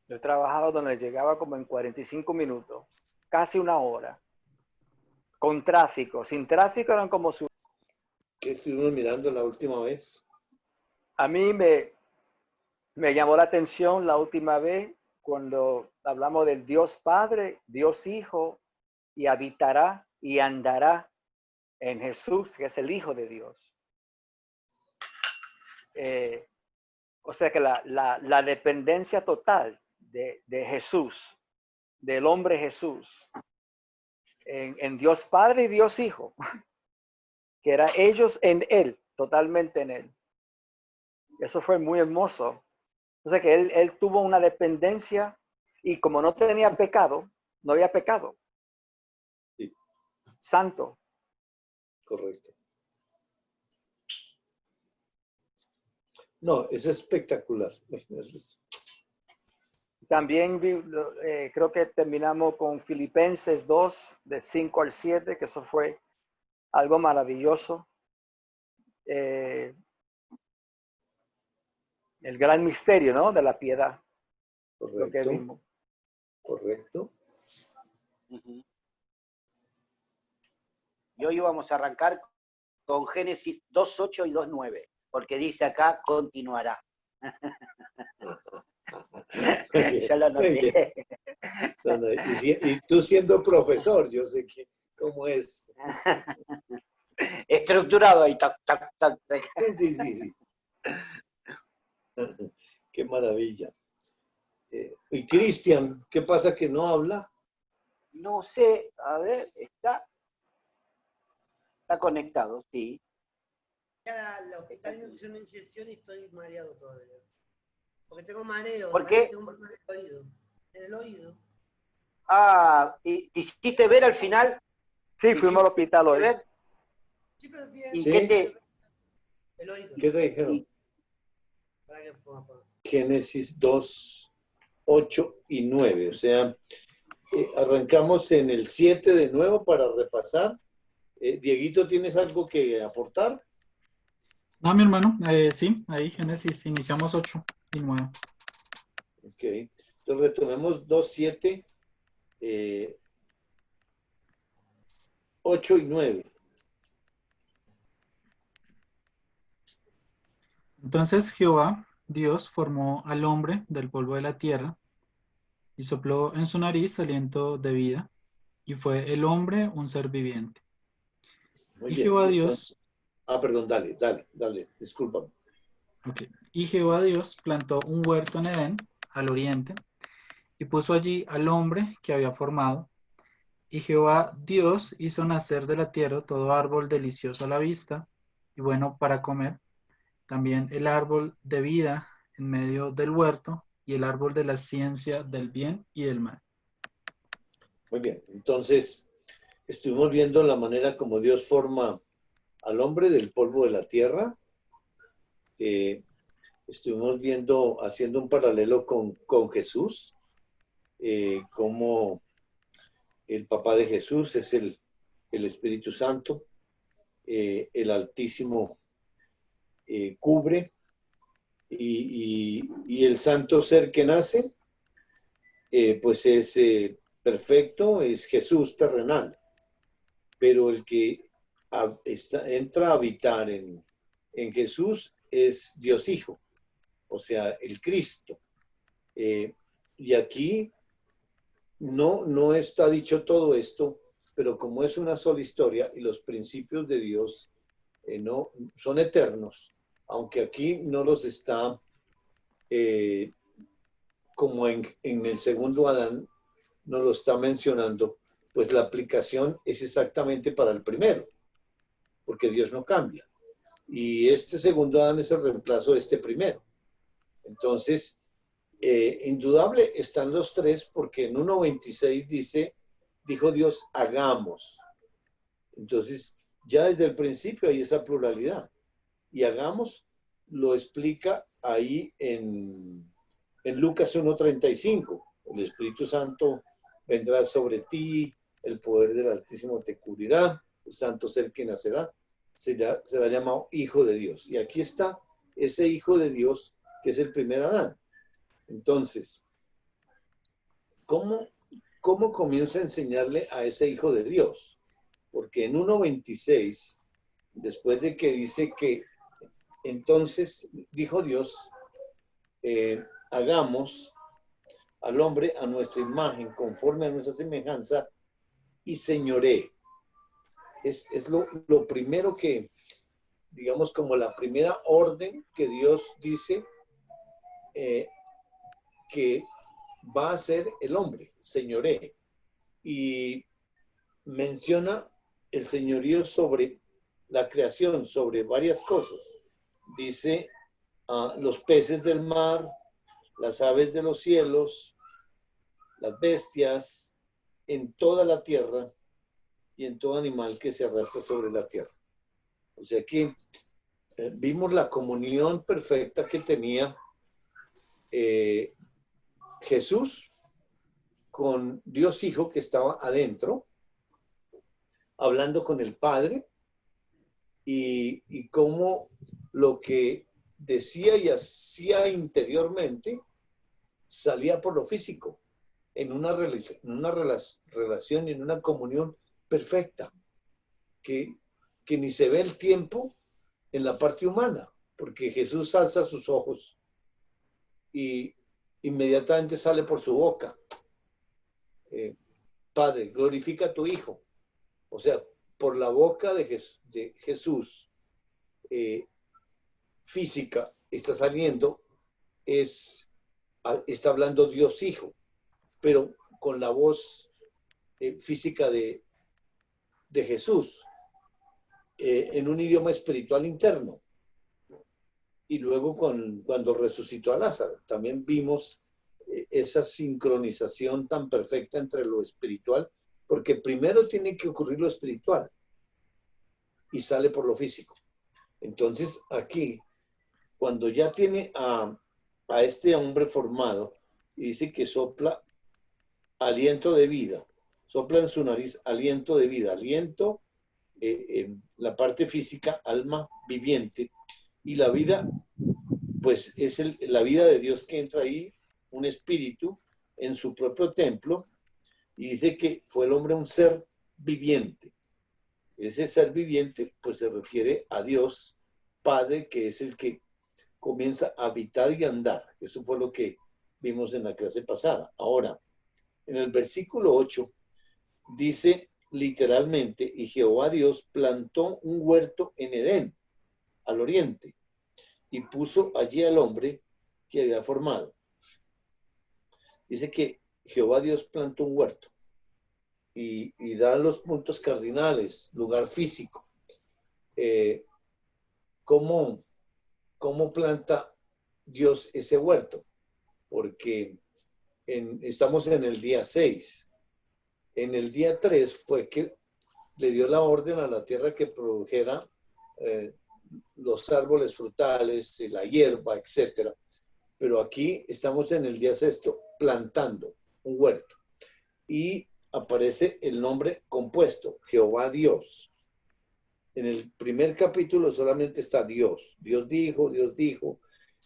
Yo trabajaba donde llegaba como en 45 minutos, casi una hora, con tráfico. Sin tráfico eran como su... ¿Qué estuvimos mirando la última vez? A mí me llamó la atención la última vez cuando hablamos del Dios Padre, Dios Hijo, y habitará y andará en Jesús, que es el Hijo de Dios. O sea que la dependencia total de Jesús, del hombre Jesús, en Dios Padre y Dios Hijo, que era ellos en Él, totalmente en Él. Eso fue muy hermoso. O sea que él tuvo una dependencia y como no tenía pecado, no había pecado. Sí. Santo. Correcto. No, es espectacular. También creo que terminamos con Filipenses 2, de 5 al 7, que eso fue algo maravilloso. El gran misterio, ¿no? De la piedad. Correcto. Lo que vimos. Correcto. Y hoy vamos a arrancar con Génesis 2.8 y 2.9, porque dice acá, continuará. Ya lo anoté. No, y tú siendo profesor, yo sé que cómo es. Estructurado ahí, tac, tac, tac, tac. Sí. Qué maravilla. Y Cristian, ¿qué pasa que no habla? No sé, a ver, está conectado, sí. Al hospital me pusieron una inyección y estoy mareado todavía. Porque tengo mareo. ¿Por qué? Tengo un mareo en el oído. En el oído. Ah, ¿y te hiciste ver al final? Sí, fuimos al hospital hoy. Ver? Sí, pero bien. ¿Y ¿Sí? qué te...? El oído. ¿Qué te dijeron? Para que ponga pausa. Génesis 2, 8 y 9. O sea, arrancamos en el 7 de nuevo para repasar. Dieguito, ¿tienes algo que aportar? No, mi hermano, sí, ahí Génesis, iniciamos 8 y 9. Ok, entonces retomemos 2, 7, 8 y 9. Entonces Jehová, Dios, formó al hombre del polvo de la tierra y sopló en su nariz aliento de vida, y fue el hombre un ser viviente. Muy Y bien. Jehová Entonces, Dios, perdón, dale, discúlpame. okay. Y Jehová Dios plantó un huerto en Edén, al oriente, y puso allí al hombre que había formado. Y Jehová Dios hizo nacer de la tierra todo árbol delicioso a la vista y bueno para comer, también el árbol de vida en medio del huerto y el árbol de la ciencia del bien y del mal. Muy bien, entonces estuvimos viendo la manera como Dios forma al hombre del polvo de la tierra. Estuvimos viendo, haciendo un paralelo con Jesús, como el papá de Jesús es el Espíritu Santo, el Altísimo cubre, y el santo ser que nace, pues es perfecto, es Jesús terrenal, pero el que entra a habitar en Jesús es Dios Hijo, o sea, el Cristo. Y aquí no está dicho todo esto, pero como es una sola historia y los principios de Dios no son eternos, aunque aquí no los está como en el segundo Adán, no lo está mencionando, pues la aplicación es exactamente para el primero, porque Dios no cambia. Y este segundo Adán es el reemplazo de este primero. Entonces, indudable están los tres, porque en 1.26 dijo Dios, hagamos. Entonces, ya desde el principio hay esa pluralidad. Y hagamos lo explica ahí en Lucas 1.35. El Espíritu Santo vendrá sobre ti, el poder del Altísimo te cubrirá, el santo ser que nacerá será llamado Hijo de Dios. Y aquí está ese Hijo de Dios que es el primer Adán. Entonces, ¿cómo, cómo comienza a enseñarle a ese hijo de Dios? Porque en 1:26, después de que dice que entonces dijo Dios, hagamos al hombre a nuestra imagen, conforme a nuestra semejanza, y señoree. Es lo primero que, digamos, como la primera orden que Dios dice que va a ser el hombre, señoree. Y menciona el señorío sobre la creación, sobre varias cosas. Dice los peces del mar, las aves de los cielos, las bestias, en toda la tierra y en todo animal que se arrastra sobre la tierra. O sea que vimos la comunión perfecta que tenía Jesús con Dios Hijo que estaba adentro, hablando con el Padre, y cómo lo que decía y hacía interiormente salía por lo físico, en una relación y en una comunión perfecta, que ni se ve el tiempo en la parte humana, porque Jesús alza sus ojos y inmediatamente sale por su boca, Padre, glorifica a tu Hijo. O sea, por la boca de Jesús física está saliendo, está hablando Dios Hijo, pero con la voz física de Jesús, en un idioma espiritual interno. Y luego cuando resucitó a Lázaro, también vimos esa sincronización tan perfecta entre lo espiritual, porque primero tiene que ocurrir lo espiritual y sale por lo físico. Entonces aquí, cuando ya tiene a este hombre formado, y dice que sopla aliento de vida, sopla en su nariz aliento de vida, aliento en la parte física, alma viviente, y la vida, pues es la vida de Dios que entra ahí, un espíritu en su propio templo, y dice que fue el hombre un ser viviente. Ese ser viviente, pues se refiere a Dios Padre, que es el que comienza a habitar y andar. Eso fue lo que vimos en la clase pasada. Ahora, en el versículo 8, dice literalmente, y Jehová Dios plantó un huerto en Edén, al oriente, y puso allí al hombre que había formado. Dice que Jehová Dios plantó un huerto y da los puntos cardinales, lugar físico. ¿Cómo planta Dios ese huerto? Porque estamos en el día 6. En el día 3 fue que le dio la orden a la tierra que produjera los árboles frutales, la hierba, etc. Pero aquí estamos en el día 6 plantando un huerto. Y aparece el nombre compuesto, Jehová Dios. En el primer capítulo solamente está Dios. Dios dijo, Dios dijo.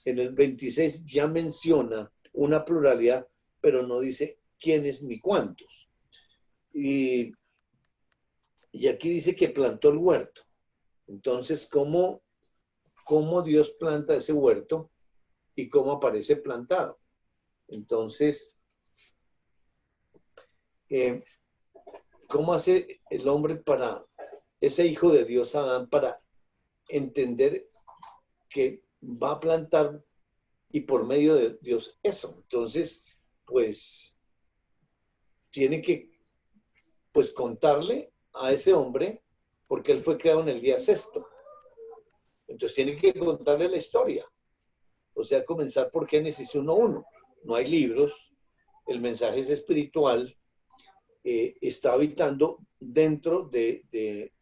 En el 26 ya menciona una pluralidad, pero no dice quiénes ni cuántos. Y aquí dice que plantó el huerto. Entonces, ¿cómo Dios planta ese huerto y cómo aparece plantado? Entonces, ¿cómo hace el hombre para, ese hijo de Dios, Adán, para entender que va a plantar y por medio de Dios eso? Entonces, pues, tiene que, pues, contarle a ese hombre, porque él fue creado en el día 6. Entonces, tiene que contarle la historia. O sea, comenzar por Génesis 1:1. No hay libros, el mensaje es espiritual, está habitando dentro de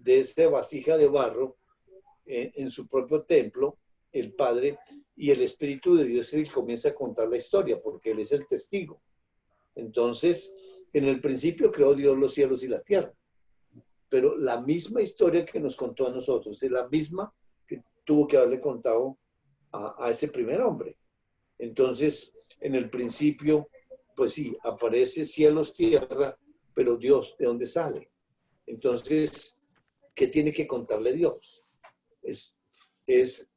esta vasija de barro, en su propio templo, el Padre, y el Espíritu de Dios es el que comienza a contar la historia, porque Él es el testigo. Entonces, en el principio creó Dios los cielos y la tierra, pero la misma historia que nos contó a nosotros es la misma que tuvo que haberle contado a ese primer hombre. Entonces, en el principio, pues sí, aparece cielos, tierra, pero Dios, ¿de dónde sale? Entonces, ¿qué tiene que contarle Dios? Es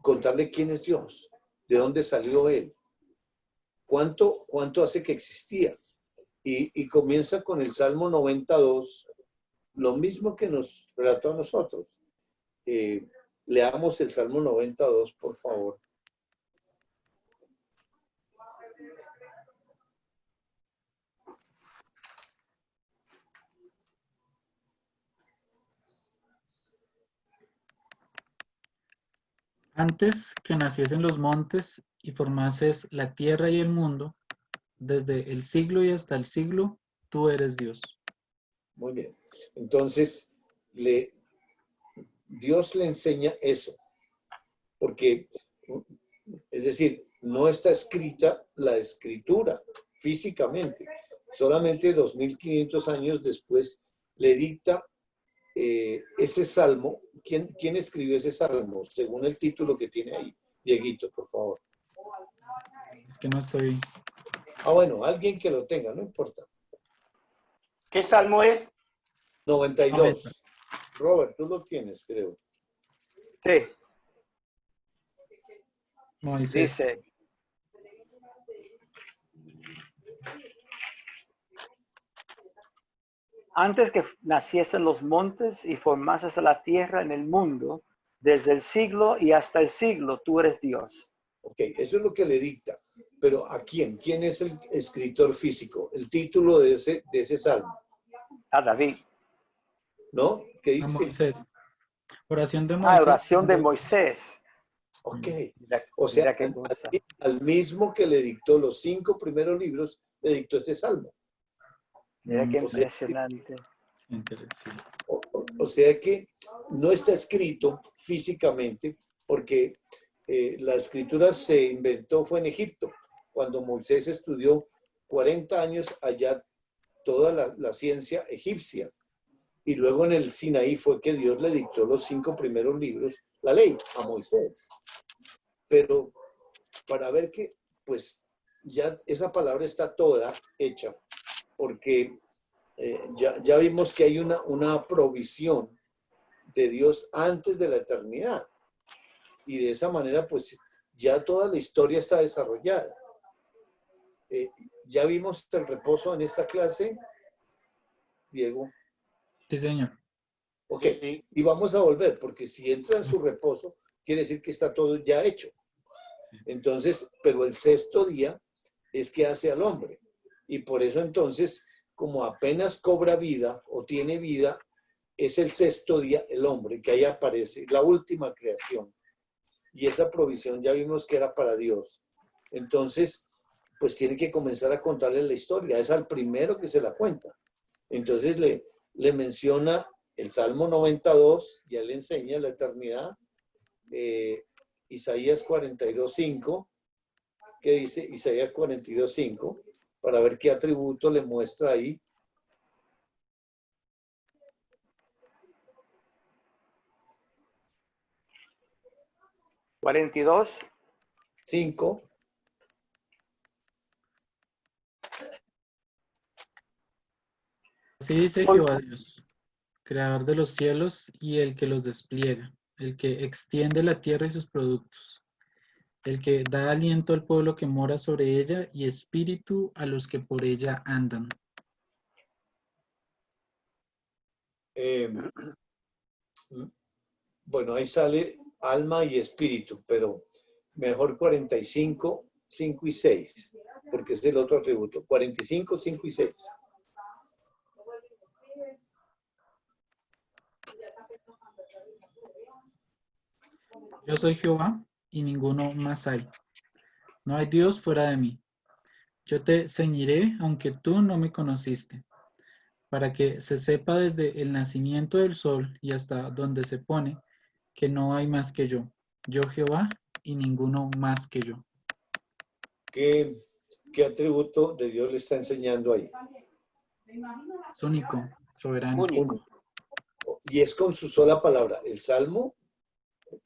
contarle quién es Dios, de dónde salió Él, cuánto hace que existía. Y comienza con el Salmo 92, lo mismo que nos relató a nosotros. Leamos el Salmo 92, por favor. Antes que naciesen los montes y formases la tierra y el mundo, desde el siglo y hasta el siglo, tú eres Dios. Muy bien. Entonces, Dios le enseña eso, porque, es decir, no está escrita la escritura físicamente. Solamente 2500 años después le dicta ese salmo. ¿Quién escribió ese salmo? Según el título que tiene ahí. Dieguito, por favor. Es que no estoy... Bueno, alguien que lo tenga, no importa. ¿Qué salmo es? 92. Robert, tú lo tienes, creo. Sí, Moisés. dice, antes que naciesen los montes y formases la tierra en el mundo, desde el siglo y hasta el siglo, tú eres Dios. Ok, eso es lo que le dicta. Pero ¿a quién? ¿Quién es el escritor físico? El título de ese salmo, A David. ¿no? ¿Qué A dice? Moisés. Oración de Moisés. Oración de Moisés. Ok. Mira, O sea, mira qué cosa. al mismo que le dictó los 5 primeros libros, le dictó este salmo. Mira qué O sea, impresionante. Interesante. o sea que no está escrito físicamente, porque la escritura se inventó, fue en Egipto, cuando Moisés estudió 40 años allá toda la ciencia egipcia. Y luego en el Sinaí fue que Dios le dictó los 5 primeros libros, la ley, a Moisés. Pero para ver que, pues, ya esa palabra está toda hecha, porque ya vimos que hay una provisión de Dios antes de la eternidad. Y de esa manera, pues, ya toda la historia está desarrollada. ¿Ya vimos el reposo en esta clase, Diego? Sí, señor. Ok, Sí. y vamos a volver, porque si entra en su reposo, quiere decir que está todo ya hecho. Entonces, pero el sexto día es que hace al hombre. Y por eso entonces, como apenas cobra vida o tiene vida, es el sexto día el hombre, que ahí aparece, la última creación. Y esa provisión ya vimos que era para Dios. Entonces, pues tiene que comenzar a contarle la historia. Es al primero que se la cuenta. Entonces le menciona el Salmo 92, ya le enseña la eternidad. Isaías 42:5, ¿qué dice Isaías 42:5? Para ver qué atributo le muestra ahí. ¿42? 5. Así dice Jehová Dios, creador de los cielos y el que los despliega, el que extiende la tierra y sus productos, el que da aliento al pueblo que mora sobre ella y espíritu a los que por ella andan. Bueno, ahí sale alma y espíritu, pero mejor 45, 5 y 6, porque es el otro atributo. 45, 5 y 6. Yo soy Jehová y ninguno más hay. No hay Dios fuera de mí. Yo te ceñiré aunque tú no me conociste, para que se sepa desde el nacimiento del sol y hasta donde se pone que no hay más que yo Jehová y ninguno más que yo. ¿Qué atributo de Dios le está enseñando ahí? Es único, soberano. Único. Y es con su sola palabra. El Salmo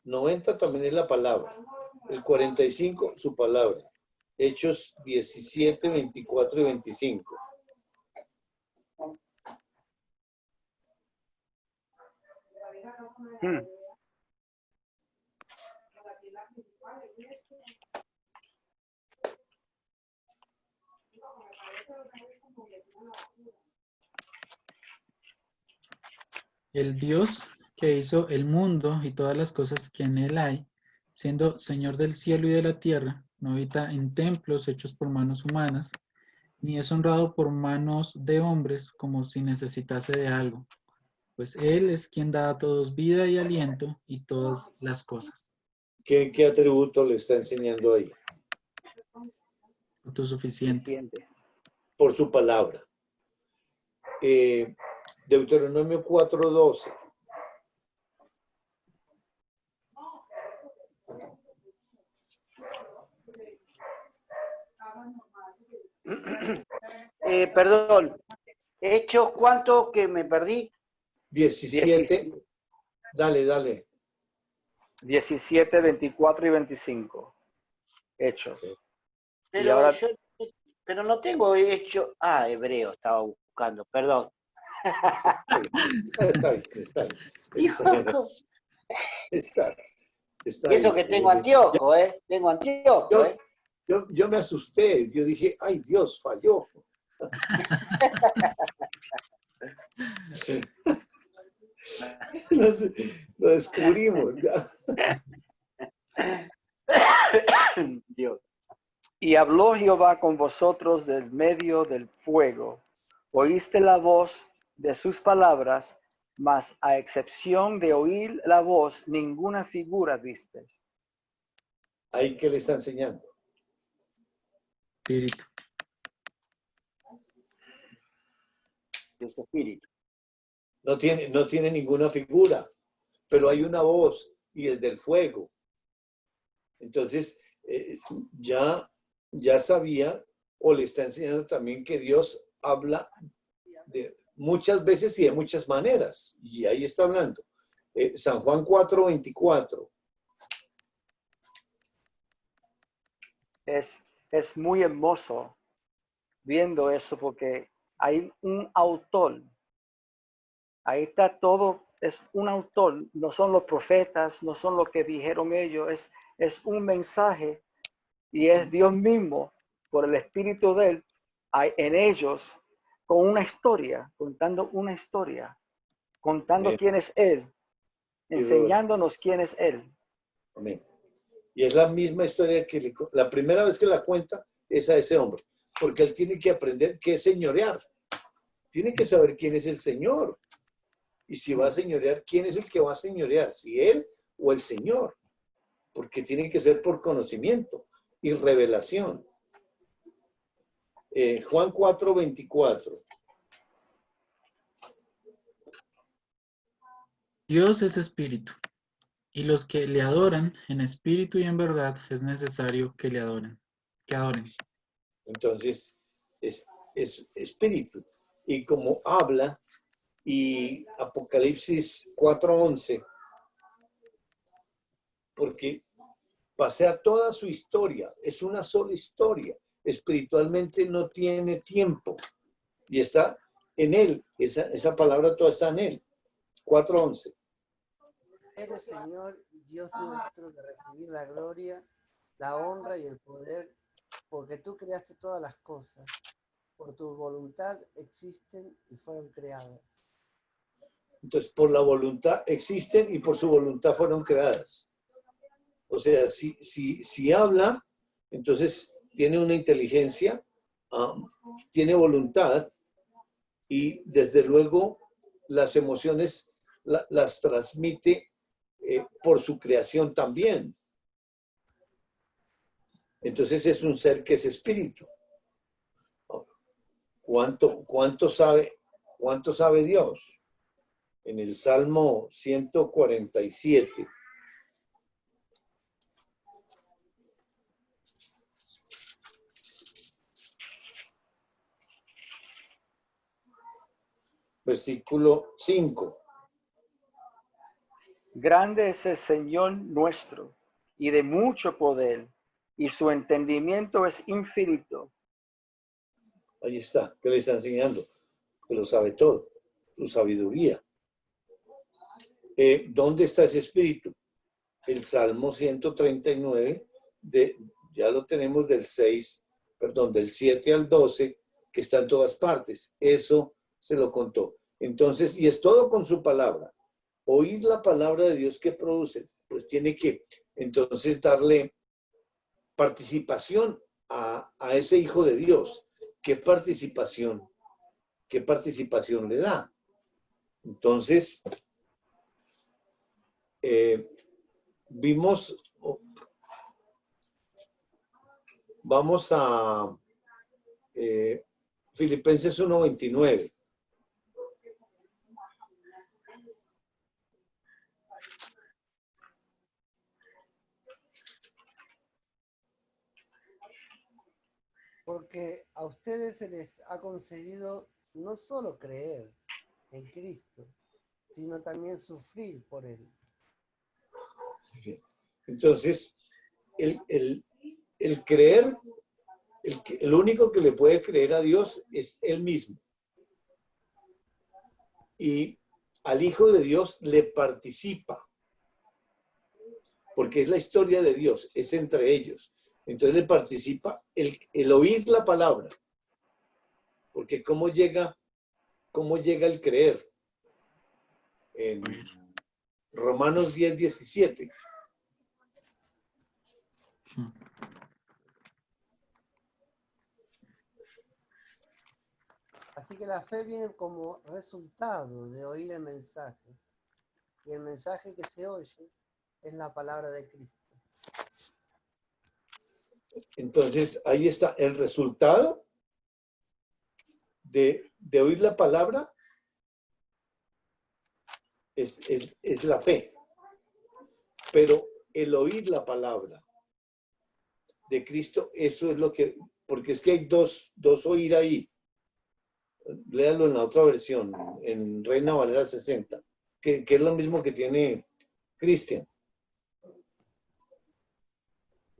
90 también es la palabra. El 45, su palabra. Hechos 17, 24 y 25. Hmm. El Dios que hizo el mundo y todas las cosas que en él hay, siendo Señor del cielo y de la tierra, no habita en templos hechos por manos humanas, ni es honrado por manos de hombres como si necesitase de algo, pues Él es quien da a todos vida y aliento y todas las cosas. ¿Qué atributo le está enseñando ahí? Autosuficiente. Suficiente. Por su palabra. Deuteronomio 4:12. Perdón. Hechos, ¿cuánto que me perdí? 17. Dale. 17, 24 y 25. Hechos. Pero Y ahora- pero no tengo hecho. Ah, hebreo estaba buscando, perdón. Está bien. Está Y eso bien. que tengo anteojo, ¿eh? Tengo anteojo, ¿eh? Yo me asusté. Yo dije, ay, Dios, falló. Lo descubrimos. Ya. Dios. Y habló Jehová con vosotros del medio del fuego. Oíste la voz de sus palabras, mas a excepción de oír la voz, ninguna figura viste. Ahí que le está enseñando. Espíritu. De su espíritu. No tiene ninguna figura, pero hay una voz y es del fuego. Entonces, ya sabía o le está enseñando también que Dios habla de muchas veces y de muchas maneras. Y ahí está hablando. San Juan 4:24. Es muy hermoso viendo eso porque hay un autor. Ahí está todo, es un autor, no son los profetas, no son lo que dijeron ellos, es un mensaje y es Dios mismo, por el Espíritu de Él, en ellos, con una historia, contando una historia, contando Amén. quién es Él, enseñándonos quién es Él. Amén. Y es la misma historia que la primera vez que la cuenta es a ese hombre, porque él tiene que aprender qué es señorear. Tiene que saber quién es el Señor. Y si va a señorear, ¿quién es el que va a señorear? ¿Si él o el Señor? Porque tiene que ser por conocimiento y revelación. Juan 4:24. Dios es espíritu, y los que le adoran en espíritu y en verdad es necesario que le adoren. Que adoren. Entonces, es espíritu. Y como habla, y Apocalipsis 4:11, porque pasea toda su historia, es una sola historia. Espiritualmente no tiene tiempo y está en él, esa palabra toda está en él. 4:11. Eres Señor y Dios nuestro de recibir la gloria, la honra y el poder, porque tú creaste todas las cosas. Por tu voluntad existen y fueron creadas. Entonces, por la voluntad existen y por su voluntad fueron creadas. O sea, si habla, entonces tiene una inteligencia, tiene voluntad y desde luego las emociones las transmite por su creación también. Entonces es un ser que es espíritu. ¿Cuánto sabe Dios? En el Salmo 147. Versículo 5. Grande es el Señor nuestro y de mucho poder, y su entendimiento es infinito. Ahí está. ¿Qué le está enseñando? Que lo sabe todo. Su sabiduría. ¿Dónde está ese espíritu? El Salmo 139, ya lo tenemos del 7 al 12, que está en todas partes. Eso se lo contó. Entonces, y es todo con su palabra. Oír la palabra de Dios que produce, pues tiene que entonces darle participación a ese hijo de Dios. ¿Qué participación le da? Entonces, vamos a Filipenses 1:29. Porque a ustedes se les ha concedido no solo creer en Cristo, sino también sufrir por Él. Entonces, el creer, el único que le puede creer a Dios es Él mismo. Y al Hijo de Dios le participa, porque es la historia de Dios, es entre ellos. Entonces le participa el oír la palabra, porque ¿cómo llega el creer? En Romanos 10:17. Así que la fe viene como resultado de oír el mensaje. Y el mensaje que se oye es la palabra de Cristo. Entonces, ahí está el resultado de oír la palabra, es la fe. Pero el oír la palabra de Cristo, eso es lo que, porque es que hay dos oír ahí. Léalo en la otra versión, en Reina Valera 60, que es lo mismo que tiene Cristian.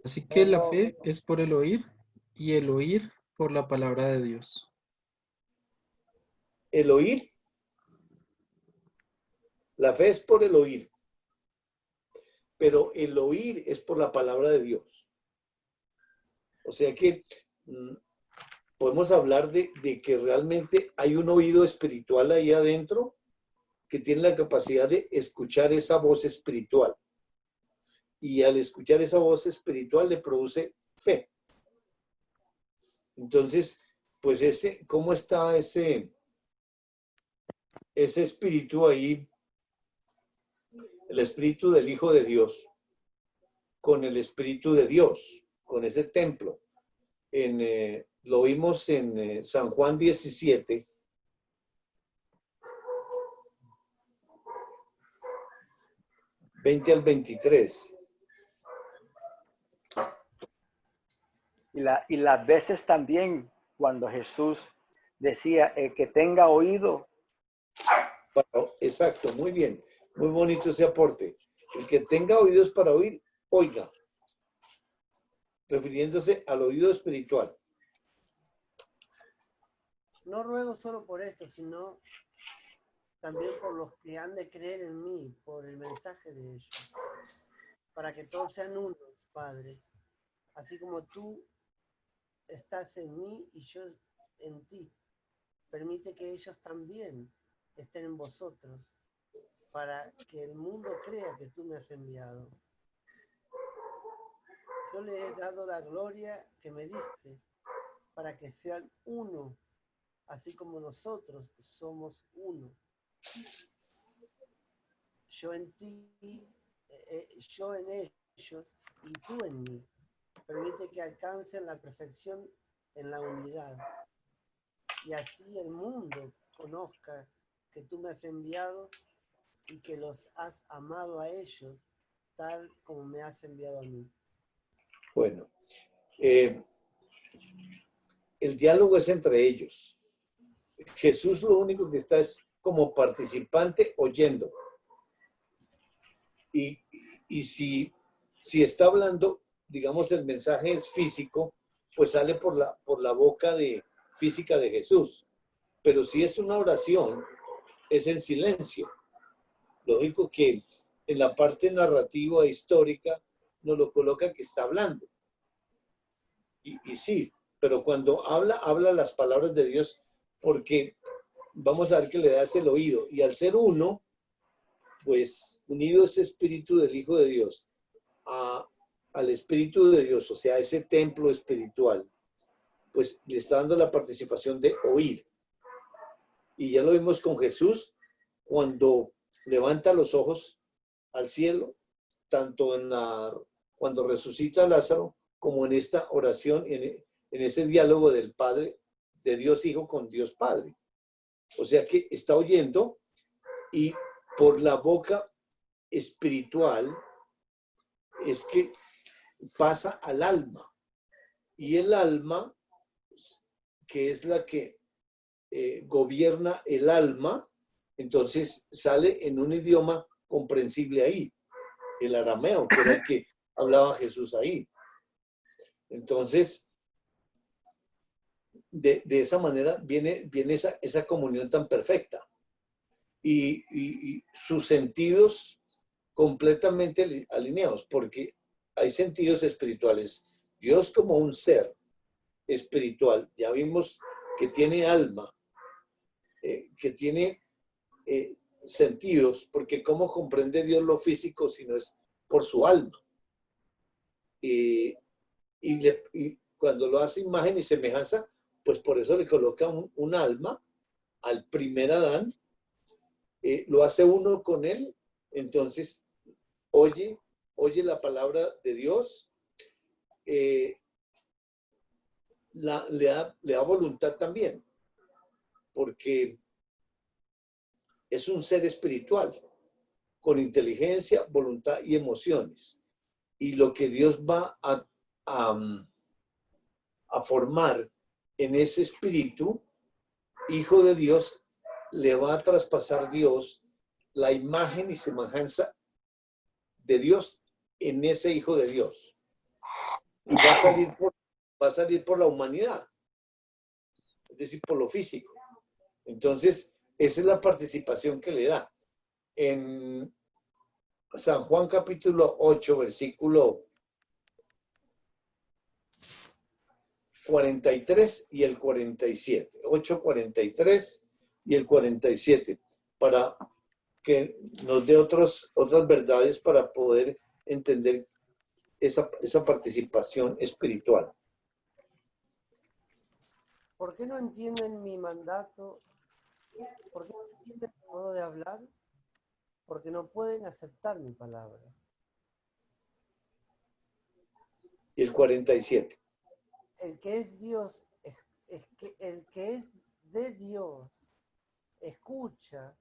Así que la fe es por el oír y el oír por la palabra de Dios. El oír, la fe es por el oír, pero el oír es por la palabra de Dios. O sea que podemos hablar de que realmente hay un oído espiritual ahí adentro que tiene la capacidad de escuchar esa voz espiritual. Y al escuchar esa voz espiritual le produce fe. Entonces, pues ¿cómo está ese espíritu ahí? El espíritu del Hijo de Dios con el espíritu de Dios, con ese templo. Lo vimos en San Juan 17. ...20 al 23. Y las veces también cuando Jesús decía, el que tenga oído. Exacto, muy bien. Muy bonito ese aporte. El que tenga oídos para oír, oiga. Refiriéndose al oído espiritual. No ruego solo por esto, sino también por los que han de creer en mí, por el mensaje de ellos, para que todos sean uno, Padre, así como tú estás en mí y yo en ti. Permite que ellos también estén en vosotros, para que el mundo crea que tú me has enviado. Yo le he dado la gloria que me diste, para que sean uno, así como nosotros somos uno. Yo en ti, yo en ellos y tú en mí. Permite que alcancen la perfección en la unidad. Y así el mundo conozca que tú me has enviado y que los has amado a ellos tal como me has enviado a mí. Bueno, el diálogo es entre ellos. Jesús lo único que está es como participante oyendo. Y si está hablando, digamos, el mensaje es físico, pues sale por la boca física de Jesús. Pero si es una oración, es en silencio. Lógico que en la parte narrativa histórica nos lo coloca que está hablando. Y sí, pero cuando habla las palabras de Dios, porque vamos a ver que le das el oído. Y al ser uno, pues unido ese espíritu del Hijo de Dios al Espíritu de Dios, o sea, ese templo espiritual, pues le está dando la participación de oír. Y ya lo vimos con Jesús cuando levanta los ojos al cielo, tanto cuando resucita a Lázaro, como en esta oración, en ese diálogo del Padre, de Dios Hijo con Dios Padre. O sea que está oyendo y por la boca espiritual es que pasa al alma. Y el alma, que es la que gobierna el alma, entonces sale en un idioma comprensible ahí, el arameo, que era el que hablaba Jesús ahí. Entonces, de esa manera viene esa comunión tan perfecta. Y sus sentidos completamente alineados, porque hay sentidos espirituales. Dios como un ser espiritual, ya vimos que tiene alma, que tiene sentidos, porque ¿cómo comprende Dios lo físico si no es por su alma? Y cuando lo hace imagen y semejanza, pues por eso le coloca un alma al primer Adán, lo hace uno con él, entonces oye la palabra de Dios, le da voluntad también, porque es un ser espiritual, con inteligencia, voluntad y emociones. Y lo que Dios va a formar en ese espíritu, hijo de Dios, le va a traspasar Dios la imagen y semejanza de Dios en ese hijo de Dios. Y va a salir por la humanidad, es decir, por lo físico. Entonces, esa es la participación que le da. En San Juan capítulo 8, versículo 43 y el 47. 8:43 y el 47. Para que nos dé otras verdades para poder entender esa participación espiritual. ¿Por qué no entienden mi mandato? ¿Por qué no entienden mi modo de hablar? Porque no pueden aceptar mi palabra. Y el 47. El que es Dios, el que es de Dios, escucha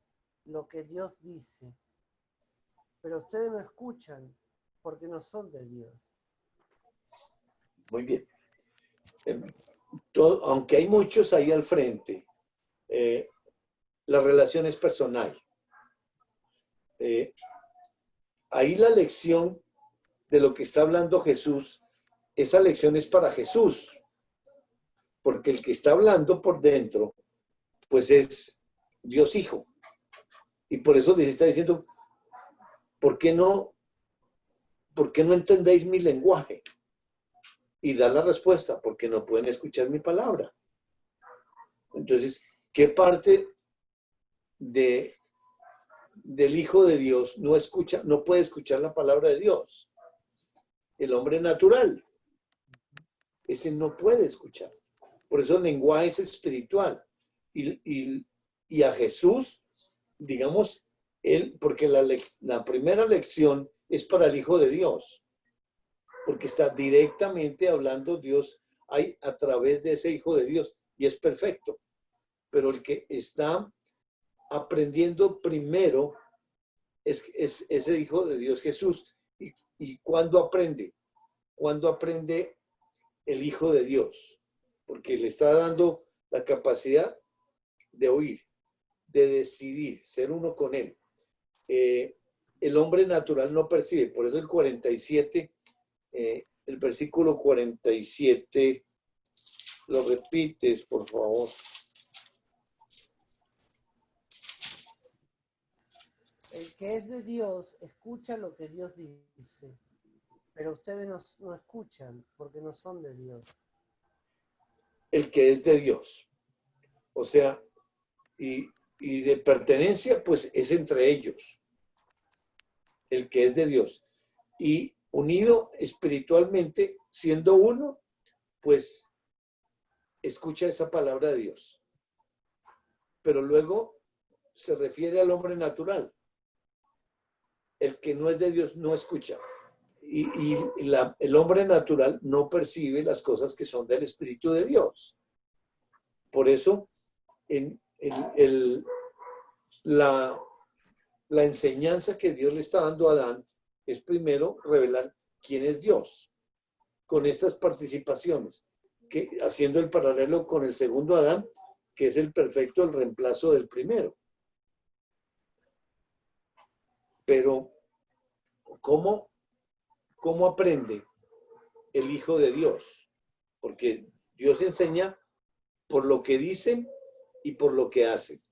lo que Dios dice. Pero ustedes no escuchan porque no son de Dios. Muy bien. Aunque hay muchos ahí al frente, la relación es personal. Ahí la lección de lo que está hablando Jesús, esa lección es para Jesús, porque el que está hablando por dentro, pues es Dios Hijo. Y por eso les está diciendo, ¿por qué no entendéis mi lenguaje? Y da la respuesta, porque no pueden escuchar mi palabra. Entonces, ¿qué parte del Hijo de Dios no puede escuchar la palabra de Dios? El hombre natural. Ese no puede escuchar. Por eso el lenguaje es espiritual. Y a Jesús, digamos, porque la primera lección es para el Hijo de Dios. Porque está directamente hablando Dios ahí a través de ese Hijo de Dios. Y es perfecto. Pero el que está aprendiendo primero es ese Hijo de Dios Jesús. ¿Y cuándo aprende? Cuando aprende el Hijo de Dios, porque le está dando la capacidad de oír, de decidir, ser uno con Él. El hombre natural no percibe, por eso el 47 el versículo 47, lo repites, por favor. El que es de Dios escucha lo que Dios dice, pero ustedes no escuchan porque no son de Dios. El que es de Dios. O sea, y de pertenencia, pues es entre ellos. El que es de Dios. Y unido espiritualmente, siendo uno, pues escucha esa palabra de Dios. Pero luego se refiere al hombre natural. El que no es de Dios no escucha. El hombre natural no percibe las cosas que son del Espíritu de Dios. Por eso, la enseñanza que Dios le está dando a Adán es primero revelar quién es Dios, con estas participaciones, haciendo el paralelo con el segundo Adán, que es el perfecto, el reemplazo del primero. Pero, ¿cómo aprende el Hijo de Dios? Porque Dios enseña por lo que dicen y por lo que hacen.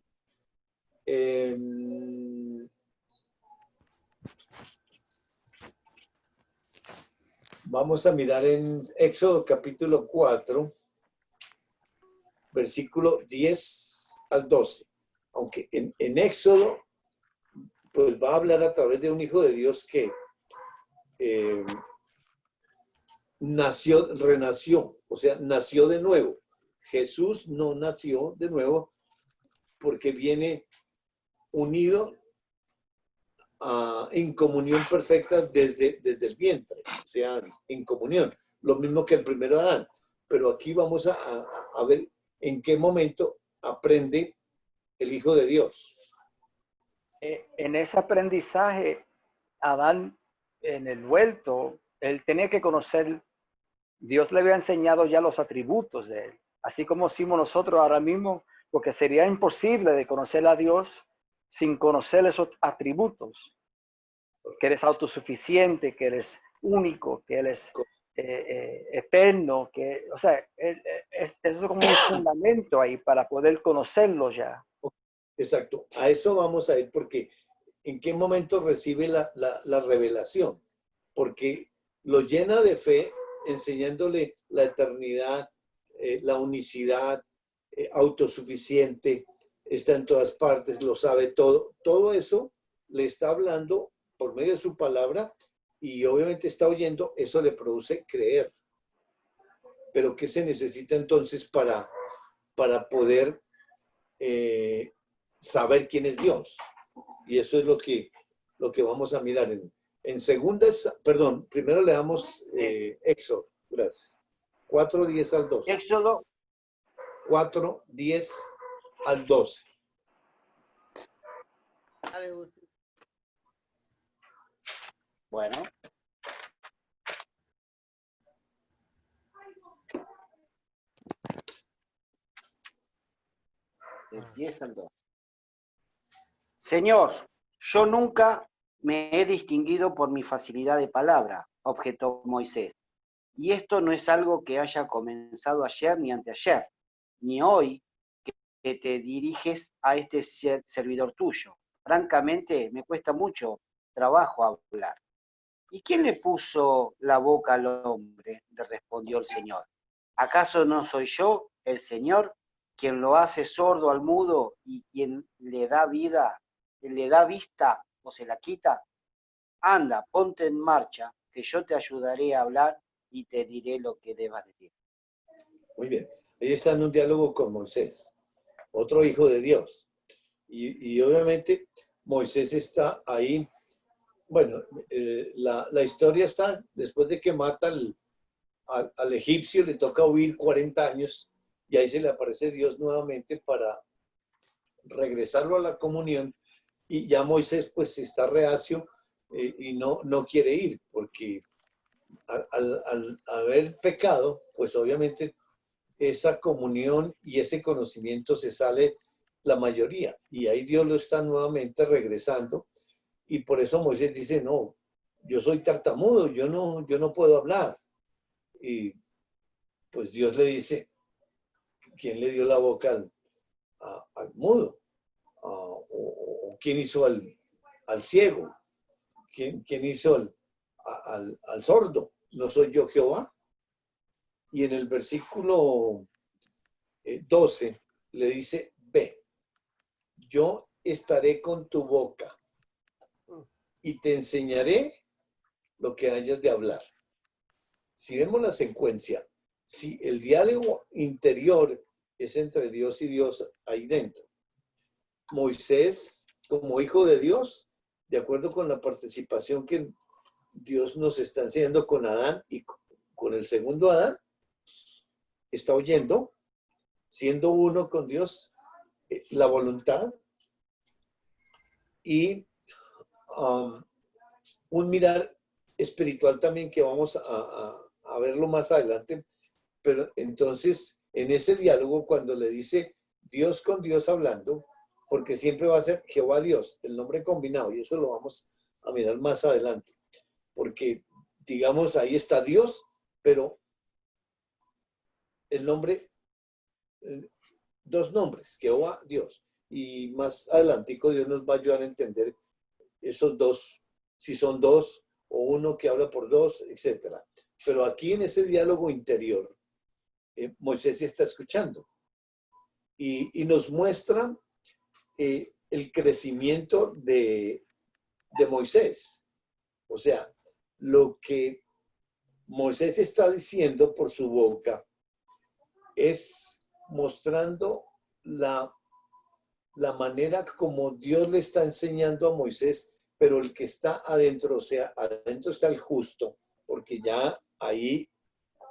Vamos a mirar en Éxodo capítulo 4, versículo 10 al 12. Aunque en Éxodo, pues va a hablar a través de un hijo de Dios que renació, o sea, nació de nuevo. Jesús no nació de nuevo porque viene unido en comunión perfecta desde el vientre, o sea, en comunión, lo mismo que el primero Adán. Pero aquí vamos a ver en qué momento aprende el Hijo de Dios. En ese aprendizaje, Adán, en el huerto, él tenía que conocer, Dios le había enseñado ya los atributos de él, así como hicimos nosotros ahora mismo, porque sería imposible de conocer a Dios sin conocer esos atributos, que eres autosuficiente, que eres único, que eres eterno, que, o sea, eso es como un fundamento ahí para poder conocerlo ya. Exacto, a eso vamos a ir porque ¿en qué momento recibe la revelación? Porque lo llena de fe, enseñándole la eternidad, la unicidad, autosuficiente, está en todas partes, lo sabe todo. Todo eso le está hablando por medio de su palabra y obviamente está oyendo, eso le produce creer. Pero ¿qué se necesita entonces para poder saber quién es Dios? Y eso es lo que vamos a mirar en segundas, perdón, primero le damos Éxodo, gracias. 4:10 al 12. Éxodo 4:10 al 12. Bueno. Del 10 al 12. Señor, yo nunca me he distinguido por mi facilidad de palabra, objetó Moisés. Y esto no es algo que haya comenzado ayer ni anteayer, ni hoy que te diriges a este servidor tuyo. Francamente, me cuesta mucho trabajo hablar. ¿Y quién le puso la boca al hombre?, le respondió el Señor. ¿Acaso no soy yo, el Señor, quien lo hace sordo al mudo y quien le da vista o se la quita? Anda, ponte en marcha, que yo te ayudaré a hablar y te diré lo que debas decir. Muy bien. Ahí está en un diálogo con Moisés, otro hijo de Dios. Y obviamente Moisés está ahí. Bueno, la historia está, después de que mata al egipcio, le toca huir 40 años y ahí se le aparece Dios nuevamente para regresarlo a la comunión y ya Moisés pues está reacio y no quiere ir porque al haber pecado, pues obviamente esa comunión y ese conocimiento se sale la mayoría y ahí Dios lo está nuevamente regresando. Y por eso Moisés dice, no, yo soy tartamudo, yo no puedo hablar. Y pues Dios le dice, ¿quién le dio la boca al mudo? ¿O quién hizo al ciego? ¿Quién hizo al sordo? ¿No soy yo Jehová? Y en el versículo 12 le dice, ve, yo estaré con tu boca y te enseñaré lo que hayas de hablar. Si vemos la secuencia, si el diálogo interior es entre Dios y Dios ahí dentro, Moisés, como hijo de Dios, de acuerdo con la participación que Dios nos está enseñando con Adán y con el segundo Adán, está oyendo, siendo uno con Dios, la voluntad y un mirar espiritual también que vamos a verlo más adelante. Pero entonces, en ese diálogo, cuando le dice Dios con Dios hablando, porque siempre va a ser Jehová Dios, el nombre combinado, y eso lo vamos a mirar más adelante, porque digamos, ahí está Dios, pero el nombre, dos nombres, Jehová Dios, y más adelantico Dios nos va a ayudar a entender esos dos, si son dos o uno que habla por dos, etcétera. Pero aquí en ese diálogo interior, Moisés está escuchando y nos muestra el crecimiento de Moisés. O sea, lo que Moisés está diciendo por su boca es mostrando la manera como Dios le está enseñando a Moisés, pero el que está adentro, o sea, adentro está el justo, porque ya ahí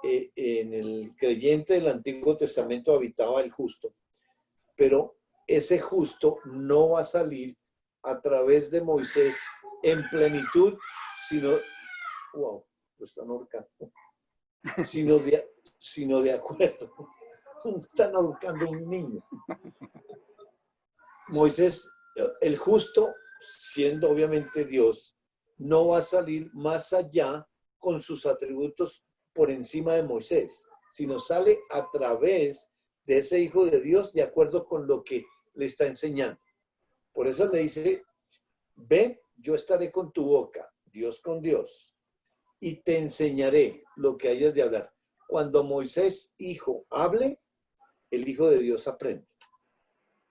en el creyente del Antiguo Testamento habitaba el justo, pero ese justo no va a salir a través de Moisés en plenitud, sino, wow, lo están ahorcando, sino de acuerdo. Están ahorcando un niño. Moisés, el justo, siendo obviamente Dios, no va a salir más allá con sus atributos por encima de Moisés, sino sale a través de ese hijo de Dios de acuerdo con lo que le está enseñando. Por eso le dice, ve, yo estaré con tu boca, Dios con Dios, y te enseñaré lo que hayas de hablar. Cuando Moisés, hijo, hable, el hijo de Dios aprende.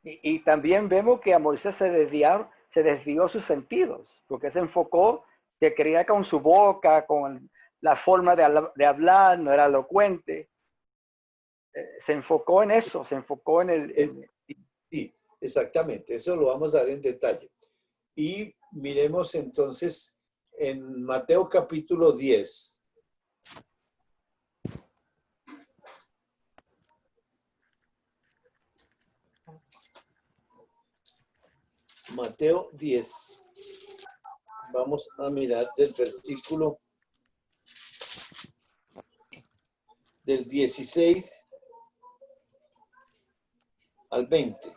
Y también vemos que a Moisés se desvió sus sentidos, porque se enfocó, que quería con su boca, con la forma de hablar, no era elocuente. Se enfocó en eso, se enfocó en el... Sí, exactamente, eso lo vamos a ver en detalle. Y miremos entonces en Mateo capítulo 10. Mateo 10. Vamos a mirar del versículo del 16 al 20.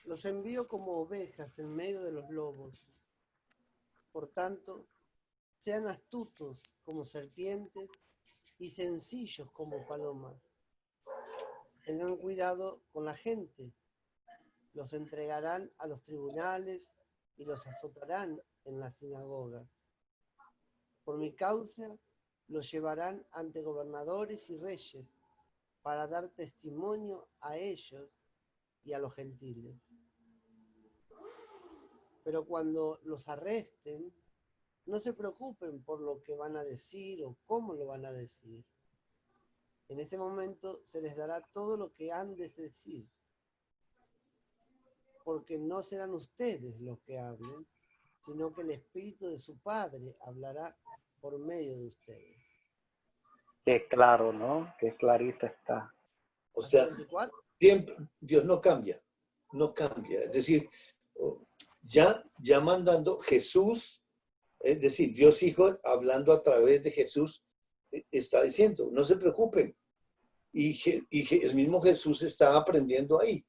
Los envío como ovejas en medio de los lobos. Por tanto, sean astutos como serpientes y sencillos como palomas. Tengan cuidado con la gente. Los entregarán a los tribunales y los azotarán en la sinagoga. Por mi causa, los llevarán ante gobernadores y reyes para dar testimonio a ellos y a los gentiles. Pero cuando los arresten, no se preocupen por lo que van a decir o cómo lo van a decir. En ese momento se les dará todo lo que han de decir, porque no serán ustedes los que hablen, sino que el Espíritu de su Padre hablará por medio de ustedes. Qué claro, ¿no? Qué clarito está. O sea, 24. siempre Dios no cambia, no cambia. Es decir, ya mandando Jesús, es decir, Dios Hijo hablando a través de Jesús, está diciendo, no se preocupen. Y el mismo Jesús está aprendiendo ahí.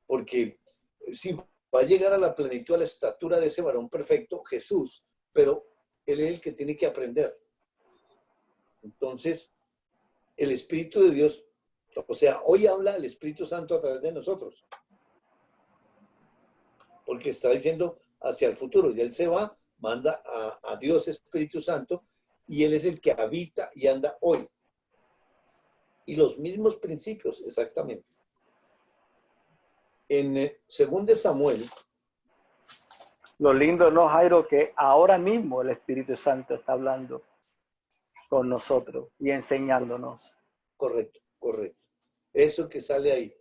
Porque si va a llegar a la plenitud, a la estatura de ese varón perfecto, Jesús, pero él es el que tiene que aprender. Entonces, el Espíritu de Dios, o sea, hoy habla el Espíritu Santo a través de nosotros, porque está diciendo hacia el futuro, y él se va, manda a Dios Espíritu Santo, y él es el que habita y anda hoy. Y los mismos principios, exactamente. En 2 Samuel, Lo lindo, ¿no, Jairo? Que ahora mismo el Espíritu Santo está hablando con nosotros y enseñándonos. correcto, correcto. Eso que sale ahí,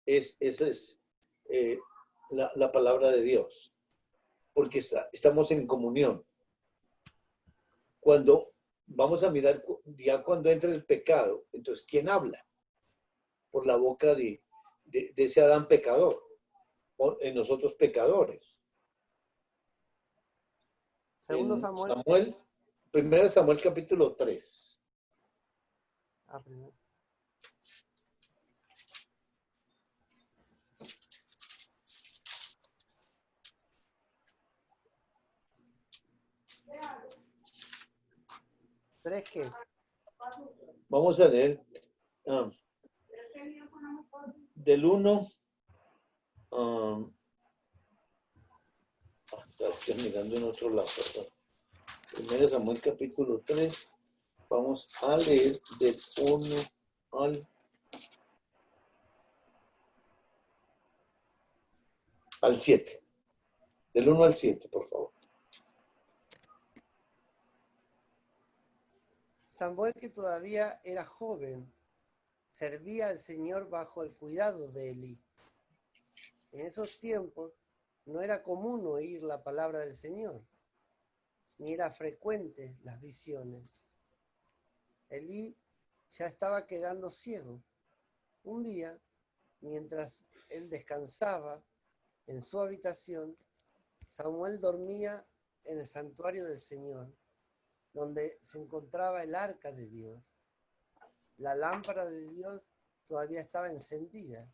eso es la palabra de Dios, porque estamos en comunión. Cuando vamos a mirar, ya cuando entra el pecado, entonces, ¿quién habla? Por la boca de ese Adán pecador, o en nosotros pecadores. Segundo En Samuel. 1 Samuel capítulo 3. Primero. ¿Tres qué? Vamos a leer del 1. Estoy mirando en otro lado, perdón. 1 Samuel capítulo 3. Vamos a leer del 1 al 7. Del 1 al 7, por favor. Samuel, que todavía era joven, servía al Señor bajo el cuidado de Elí. En esos tiempos no era común oír la palabra del Señor, ni era frecuentes las visiones. Elí ya estaba quedando ciego. Un día, mientras él descansaba en su habitación, Samuel dormía en el santuario del Señor, donde se encontraba el arca de Dios. La lámpara de Dios todavía estaba encendida.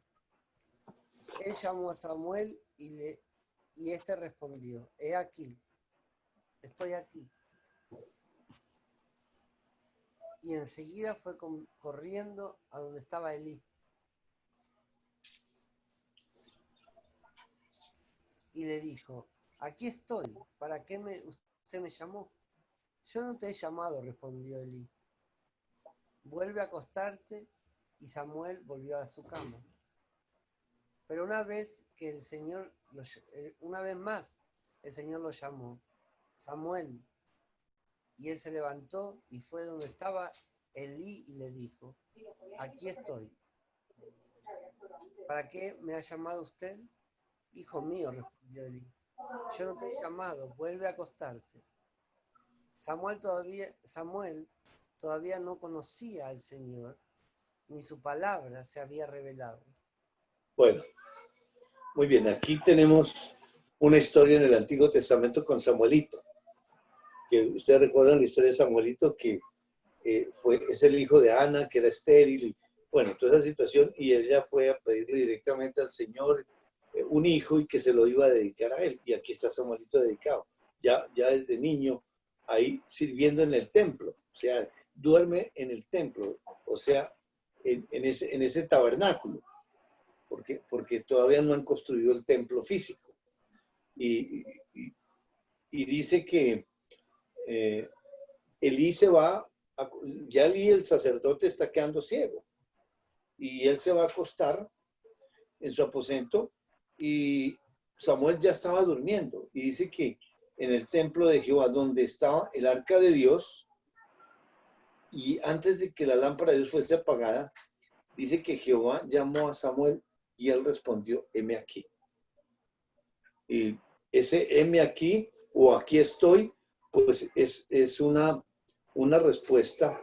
Él llamó a Samuel y éste respondió: he aquí, estoy aquí. Y enseguida fue corriendo a donde estaba Elí. Y le dijo: aquí estoy, ¿para qué usted me llamó? Yo no te he llamado, respondió Elí. Vuelve a acostarte. Y Samuel volvió a su cama. Pero una vez más el Señor lo llamó: Samuel. Y él se levantó y fue donde estaba Elí y le dijo: aquí estoy. ¿Para qué me ha llamado usted? Hijo mío, respondió Elí, yo no te he llamado, vuelve a acostarte. Samuel todavía no conocía al Señor, ni su palabra se había revelado. Bueno, muy bien, aquí tenemos una historia en el Antiguo Testamento con Samuelito, que ustedes recuerdan la historia de Samuelito, que es el hijo de Ana, que era estéril, y bueno, toda esa situación, y ella fue a pedirle directamente al Señor un hijo y que se lo iba a dedicar a él, y aquí está Samuelito dedicado, ya desde niño, ahí sirviendo en el templo, o sea, duerme en el templo, o sea, en ese tabernáculo, porque todavía no han construido el templo físico. Y dice que Elí se va, ya Elí el sacerdote está quedando ciego, y él se va a acostar en su aposento, y Samuel ya estaba durmiendo, y dice que en el templo de Jehová, donde estaba el arca de Dios, y antes de que la lámpara de Dios fuese apagada, dice que Jehová llamó a Samuel y él respondió: heme aquí. Y ese heme aquí o aquí estoy, pues es una respuesta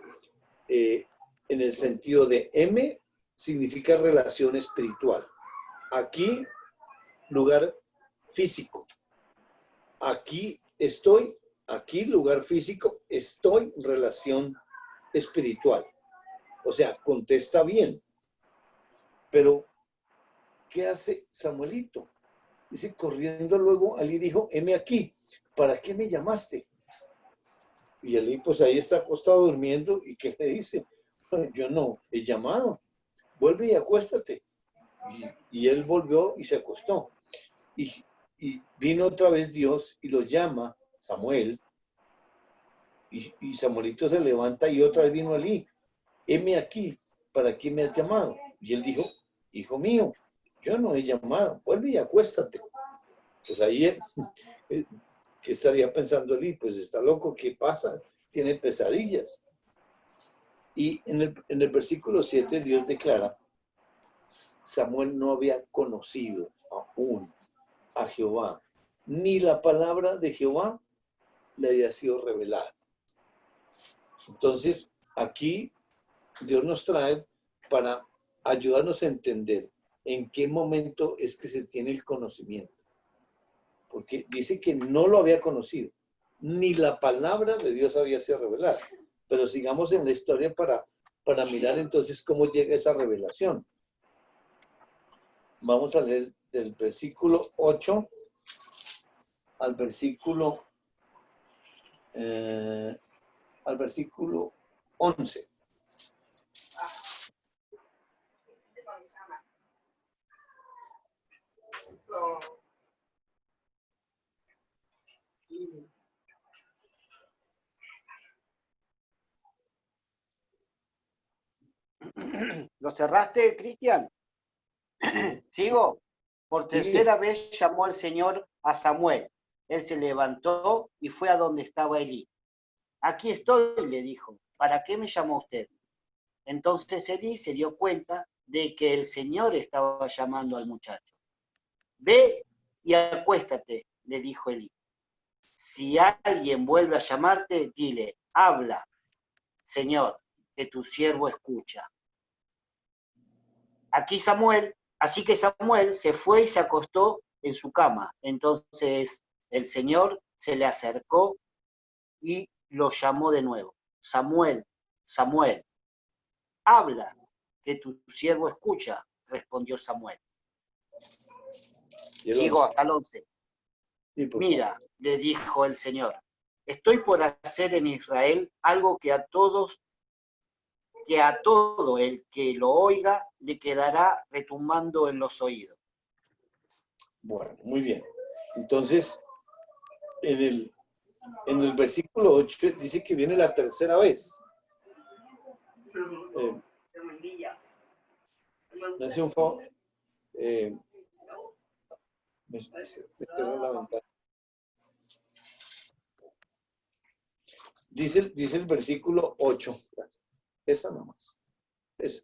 en el sentido de heme significa relación espiritual. Aquí, lugar físico. Aquí estoy, aquí lugar físico, estoy, relación espiritual. O sea, contesta bien. Pero, ¿qué hace Samuelito? Dice, corriendo luego, Elí dijo: heme aquí. ¿para qué me llamaste? Y Elí, pues ahí está acostado durmiendo, ¿y qué le dice? Yo no he llamado, vuelve y acuéstate. Y él volvió y se acostó. Y vino otra vez Dios y lo llama, Samuel, y Samuelito se levanta y otra vez vino Elí. Heme aquí, ¿para qué me has llamado? Y él dijo, hijo mío, yo no he llamado, vuelve y acuéstate. Pues ahí, ¿qué estaría pensando Elí? Pues está loco, ¿qué pasa? Tiene pesadillas. Y en el versículo 7 Dios declara, Samuel no había conocido aún a Jehová, ni la palabra de Jehová le había sido revelada. Entonces, aquí Dios nos trae para ayudarnos a entender en qué momento es que se tiene el conocimiento. Porque dice que no lo había conocido, ni la palabra de Dios había sido revelada. Pero sigamos en la historia para mirar entonces cómo llega esa revelación. Vamos a leer del versículo 8 al versículo 11. ¿Lo cerraste, Cristian? ¿Sigo? Por tercera vez llamó el Señor a Samuel. Él se levantó y fue a donde estaba Elí. Aquí estoy, le dijo. ¿Para qué me llamó usted? Entonces Elí se dio cuenta de que el Señor estaba llamando al muchacho. Ve y acuéstate, le dijo Elí. Si alguien vuelve a llamarte, dile, habla, Señor, que tu siervo escucha. Así que Samuel se fue y se acostó en su cama. Entonces el Señor se le acercó y lo llamó de nuevo. Samuel, Samuel, habla, que tu siervo escucha, respondió Samuel. Sigo hasta el 11. Mira, le dijo el Señor, estoy por hacer en Israel algo que a todo el que lo oiga le quedará retumbando en los oídos. Bueno, muy bien. Entonces, en el versículo 8 dice que viene la tercera vez. Me hace un favor. Me cerró la ventana. Dice el versículo 8. Esa nomás. Esa.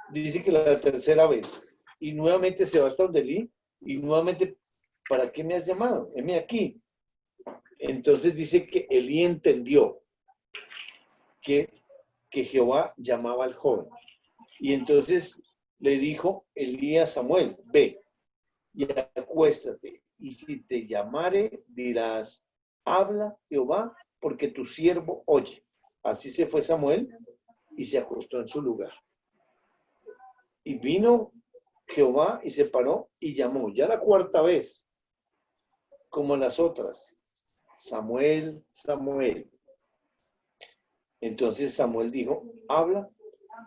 Dice que la tercera vez. Y nuevamente se va hasta donde Elí. Y nuevamente, ¿para qué me has llamado? Heme aquí. Entonces dice que Elí entendió que Jehová llamaba al joven. Y entonces le dijo Elí a Samuel, ve y acuéstate. Y si te llamare, dirás, habla Jehová, porque tu siervo oye. Así se fue Samuel y se acostó en su lugar. Y vino Jehová y se paró y llamó, ya la cuarta vez, como las otras, Samuel, Samuel. Entonces Samuel dijo, habla,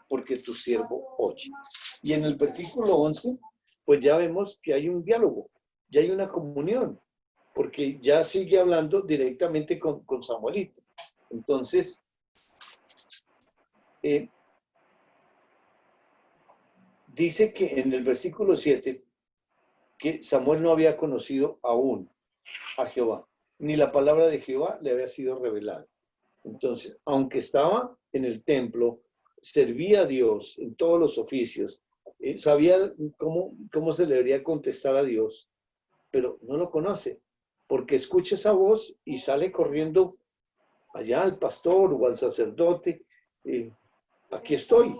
porque tu siervo oye. Y en el versículo 11, pues ya vemos que hay un diálogo, ya hay una comunión, porque ya sigue hablando directamente con Samuelito. Entonces, dice que en el versículo 7, que Samuel no había conocido aún a Jehová, ni la palabra de Jehová le había sido revelada. Entonces, aunque estaba en el templo, servía a Dios en todos los oficios, sabía cómo se le debería contestar a Dios, pero no lo conoce, porque escucha esa voz y sale corriendo allá al pastor o al sacerdote, aquí estoy.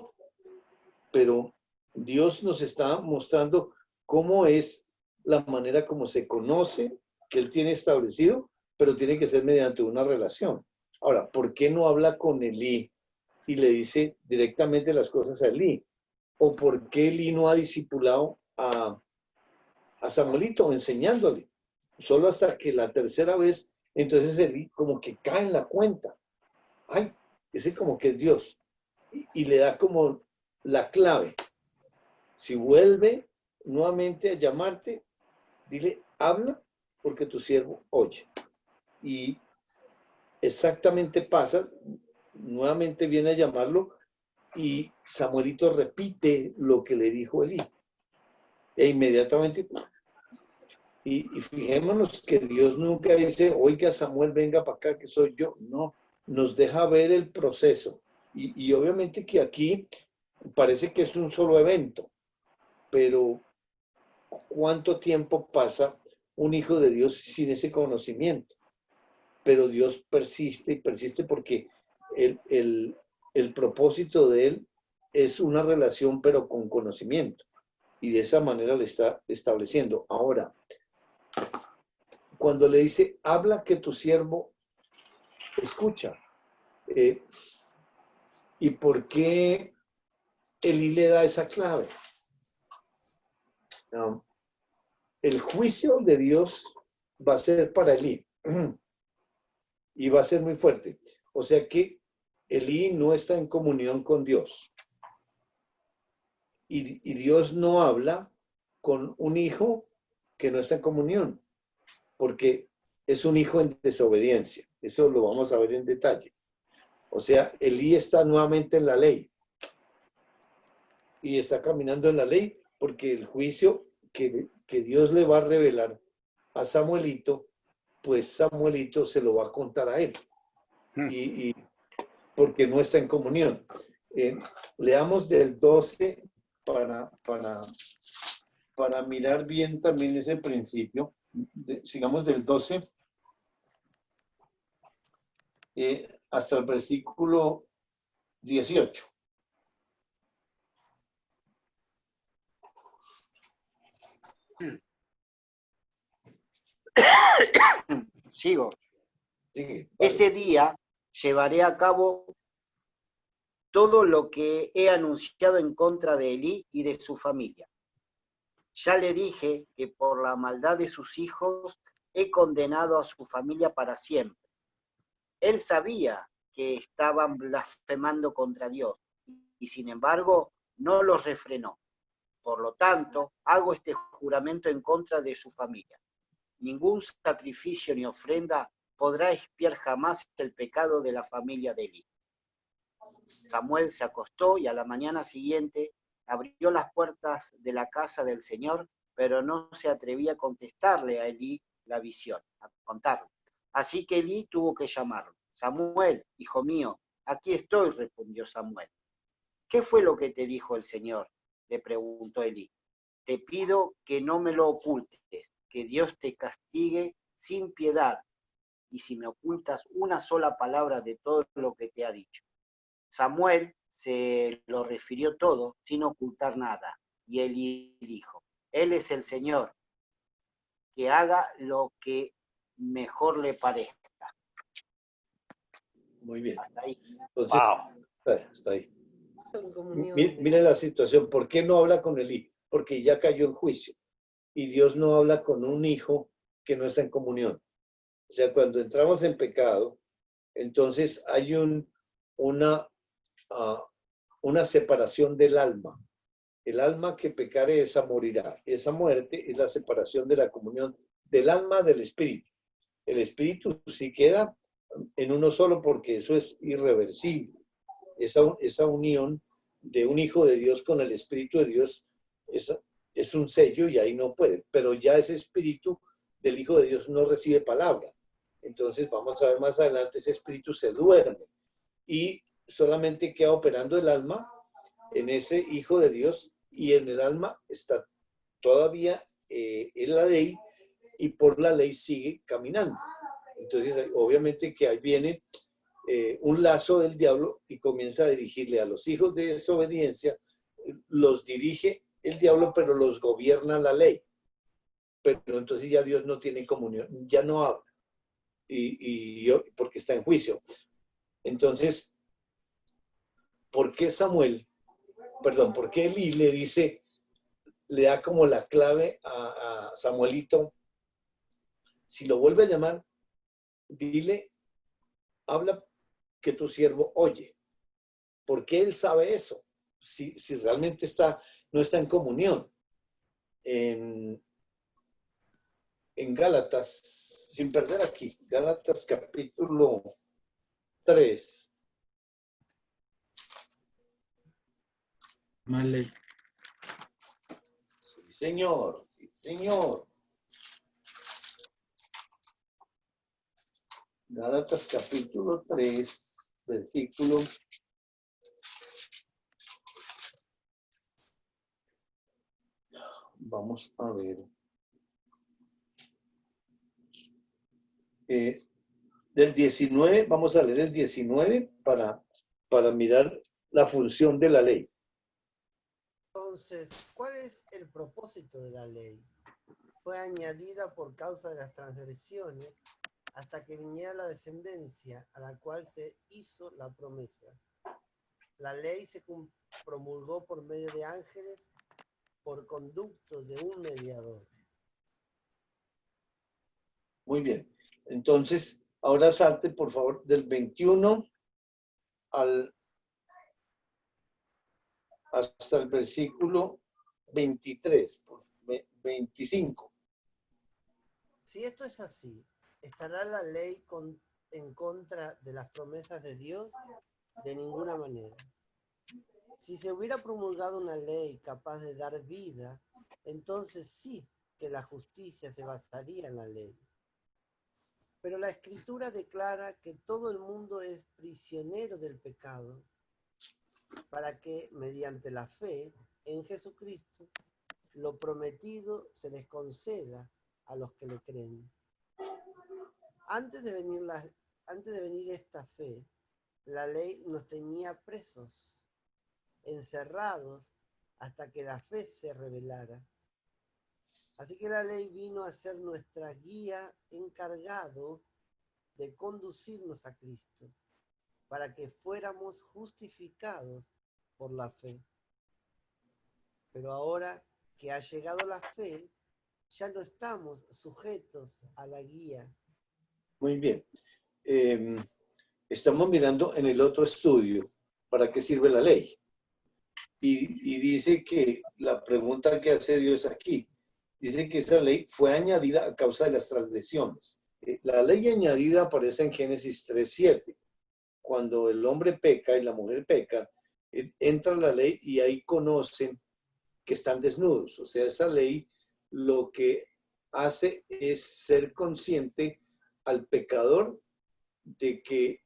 Pero Dios nos está mostrando cómo es la manera como se conoce, que Él tiene establecido, pero tiene que ser mediante una relación. Ahora, ¿por qué no habla con Elí y le dice directamente las cosas a Elí? ¿O por qué Elí no ha discipulado a a Samuelito, enseñándole. Solo hasta que la tercera vez, entonces Elí como que cae en la cuenta. Ay, ese como que es Dios. Y le da como la clave. Si vuelve nuevamente a llamarte, dile, habla, porque tu siervo oye. Y exactamente pasa, nuevamente viene a llamarlo, y Samuelito repite lo que le dijo Elí. E inmediatamente, y fijémonos que Dios nunca dice, oiga Samuel, venga para acá que soy yo. No, nos deja ver el proceso. Y obviamente que aquí parece que es un solo evento, pero ¿cuánto tiempo pasa un hijo de Dios sin ese conocimiento? Pero Dios persiste y persiste porque el propósito de él es una relación, pero con conocimiento. Y de esa manera le está estableciendo. Ahora, cuando le dice, habla que tu siervo escucha. ¿Y por qué Elí le da esa clave? El juicio de Dios va a ser para Elí. Y va a ser muy fuerte. O sea que Elí no está en comunión con Dios. Y Dios no habla con un hijo que no está en comunión, porque es un hijo en desobediencia. Eso lo vamos a ver en detalle. O sea, Elí está nuevamente en la ley. Y está caminando en la ley porque el juicio que Dios le va a revelar a Samuelito, pues Samuelito se lo va a contar a él. Y porque no está en comunión. Leamos del 12 para mirar bien también ese principio. Sigamos del 12 hasta el versículo 18. Sigo. Sigue, vale. Ese día llevaré a cabo todo lo que he anunciado en contra de Elí y de su familia. Ya le dije que por la maldad de sus hijos he condenado a su familia para siempre. Él sabía que estaban blasfemando contra Dios y sin embargo no los refrenó. Por lo tanto, hago este juramento en contra de su familia. Ningún sacrificio ni ofrenda podrá expiar jamás el pecado de la familia de Elí. Samuel se acostó y a la mañana siguiente abrió las puertas de la casa del Señor, pero no se atrevía a contestarle a Elí la visión, a contarle. Así que Elí tuvo que llamarlo. Samuel, hijo mío, aquí estoy, respondió Samuel. ¿Qué fue lo que te dijo el Señor?, le preguntó Elí. Te pido que no me lo ocultes, que Dios te castigue sin piedad, y si me ocultas una sola palabra de todo lo que te ha dicho. Samuel se lo refirió todo sin ocultar nada, y Elí dijo, Él es el Señor, que haga lo que mejor le parezca. Muy bien. Hasta ahí. Entonces, Wow. está ahí. En comunión Mire la situación. ¿Por qué no habla con Elí? Porque ya cayó en juicio. Y Dios no habla con un hijo que no está en comunión. O sea, cuando entramos en pecado, entonces hay una separación del alma. El alma que pecare, esa morirá. Esa muerte es la separación de la comunión del alma del espíritu. El espíritu sí queda en uno solo porque eso es irreversible. Esa unión de un hijo de Dios con el espíritu de Dios es un sello y ahí no puede. Pero ya ese espíritu del hijo de Dios no recibe palabra. Entonces vamos a ver más adelante, ese espíritu se duerme y solamente queda operando el alma en ese hijo de Dios, y en el alma está todavía en la ley, y por la ley sigue caminando. Entonces obviamente que ahí viene un lazo del diablo y comienza a dirigirle a los hijos de desobediencia. Los dirige el diablo, pero los gobierna la ley. Pero entonces ya Dios no tiene comunión, ya no habla, porque está en juicio. Entonces, ¿por qué Elí le dice, le da como la clave a Samuelito. Si lo vuelve a llamar, dile, habla que tu siervo oye. ¿Por qué él sabe eso? Si realmente no está en comunión. En Gálatas, sin perder aquí, Gálatas capítulo 3. Más ley. Sí, señor, sí, señor. Gálatas capítulo 3, versículo. Vamos a ver. Del 19, vamos a leer el 19 para mirar la función de la ley. Entonces, ¿cuál es el propósito de la ley? Fue añadida por causa de las transgresiones hasta que viniera la descendencia a la cual se hizo la promesa. La ley se promulgó por medio de ángeles por conducto de un mediador. Muy bien. Entonces, ahora salte, por favor, del 21 hasta el versículo 23, 25. Si esto es así, ¿estará la ley en contra de las promesas de Dios? De ninguna manera. Si se hubiera promulgado una ley capaz de dar vida, entonces sí que la justicia se basaría en la ley. Pero la Escritura declara que todo el mundo es prisionero del pecado, para que, mediante la fe en Jesucristo, lo prometido se les conceda a los que le creen. Antes de venir esta fe, la ley nos tenía presos, encerrados, hasta que la fe se revelara. Así que la ley vino a ser nuestra guía encargado de conducirnos a Cristo, para que fuéramos justificados por la fe. Pero ahora que ha llegado la fe, ya no estamos sujetos a la guía. Muy bien. Estamos mirando en el otro estudio para qué sirve la ley. Y dice que la pregunta que hace Dios aquí, dice que esa ley fue añadida a causa de las transgresiones. La ley añadida aparece en Génesis 3:7. Cuando el hombre peca y la mujer peca, entra la ley y ahí conocen que están desnudos. O sea, esa ley lo que hace es ser consciente al pecador de que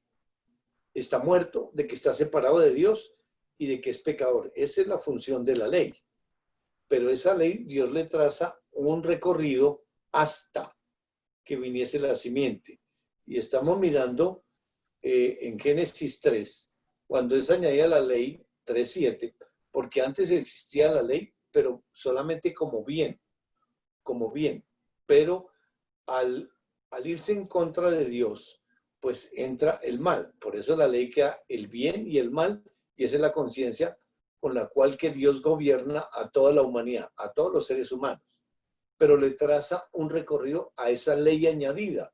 está muerto, de que está separado de Dios y de que es pecador. Esa es la función de la ley. Pero esa ley Dios le traza un recorrido hasta que viniese la simiente. Y estamos mirando en Génesis 3, cuando es añadida la ley 3:7, porque antes existía la ley, pero solamente como bien, pero al irse en contra de Dios, pues entra el mal. Por eso la ley queda el bien y el mal, y esa es la conciencia con la cual que Dios gobierna a toda la humanidad, a todos los seres humanos. Pero le traza un recorrido a esa ley añadida,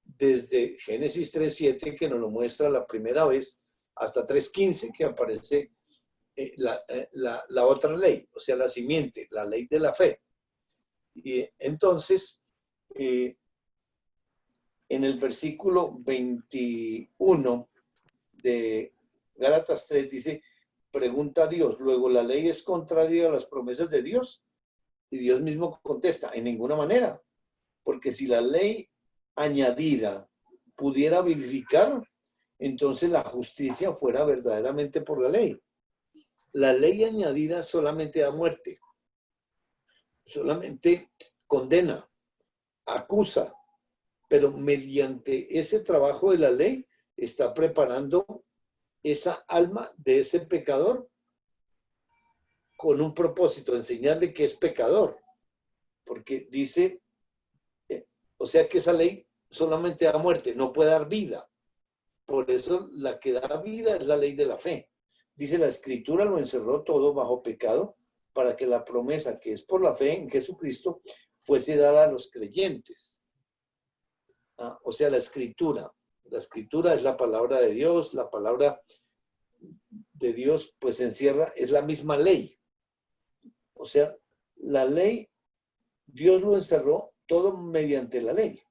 desde Génesis 3:7, que nos lo muestra la primera vez, hasta 3:15, que aparece la otra ley, o sea, la simiente, la ley de la fe. Y entonces, en el versículo 21 de Gálatas 3 dice, pregunta a Dios, luego la ley es contraria a las promesas de Dios. Y Dios mismo contesta, en ninguna manera. Porque si la ley añadida pudiera vivificar, entonces la justicia fuera verdaderamente por la ley. La ley añadida solamente da muerte, solamente condena, acusa, pero mediante ese trabajo de la ley está preparando esa alma de ese pecador con un propósito, enseñarle que es pecador, porque dice, o sea que esa ley solamente da muerte, no puede dar vida. Por eso la que da vida es la ley de la fe. Dice la Escritura lo encerró todo bajo pecado, para que la promesa que es por la fe en Jesucristo fuese dada a los creyentes. O sea, la escritura. La escritura es la palabra de Dios, la palabra de Dios pues encierra, es la misma ley. O sea, la ley, Dios lo encerró todo mediante la ley.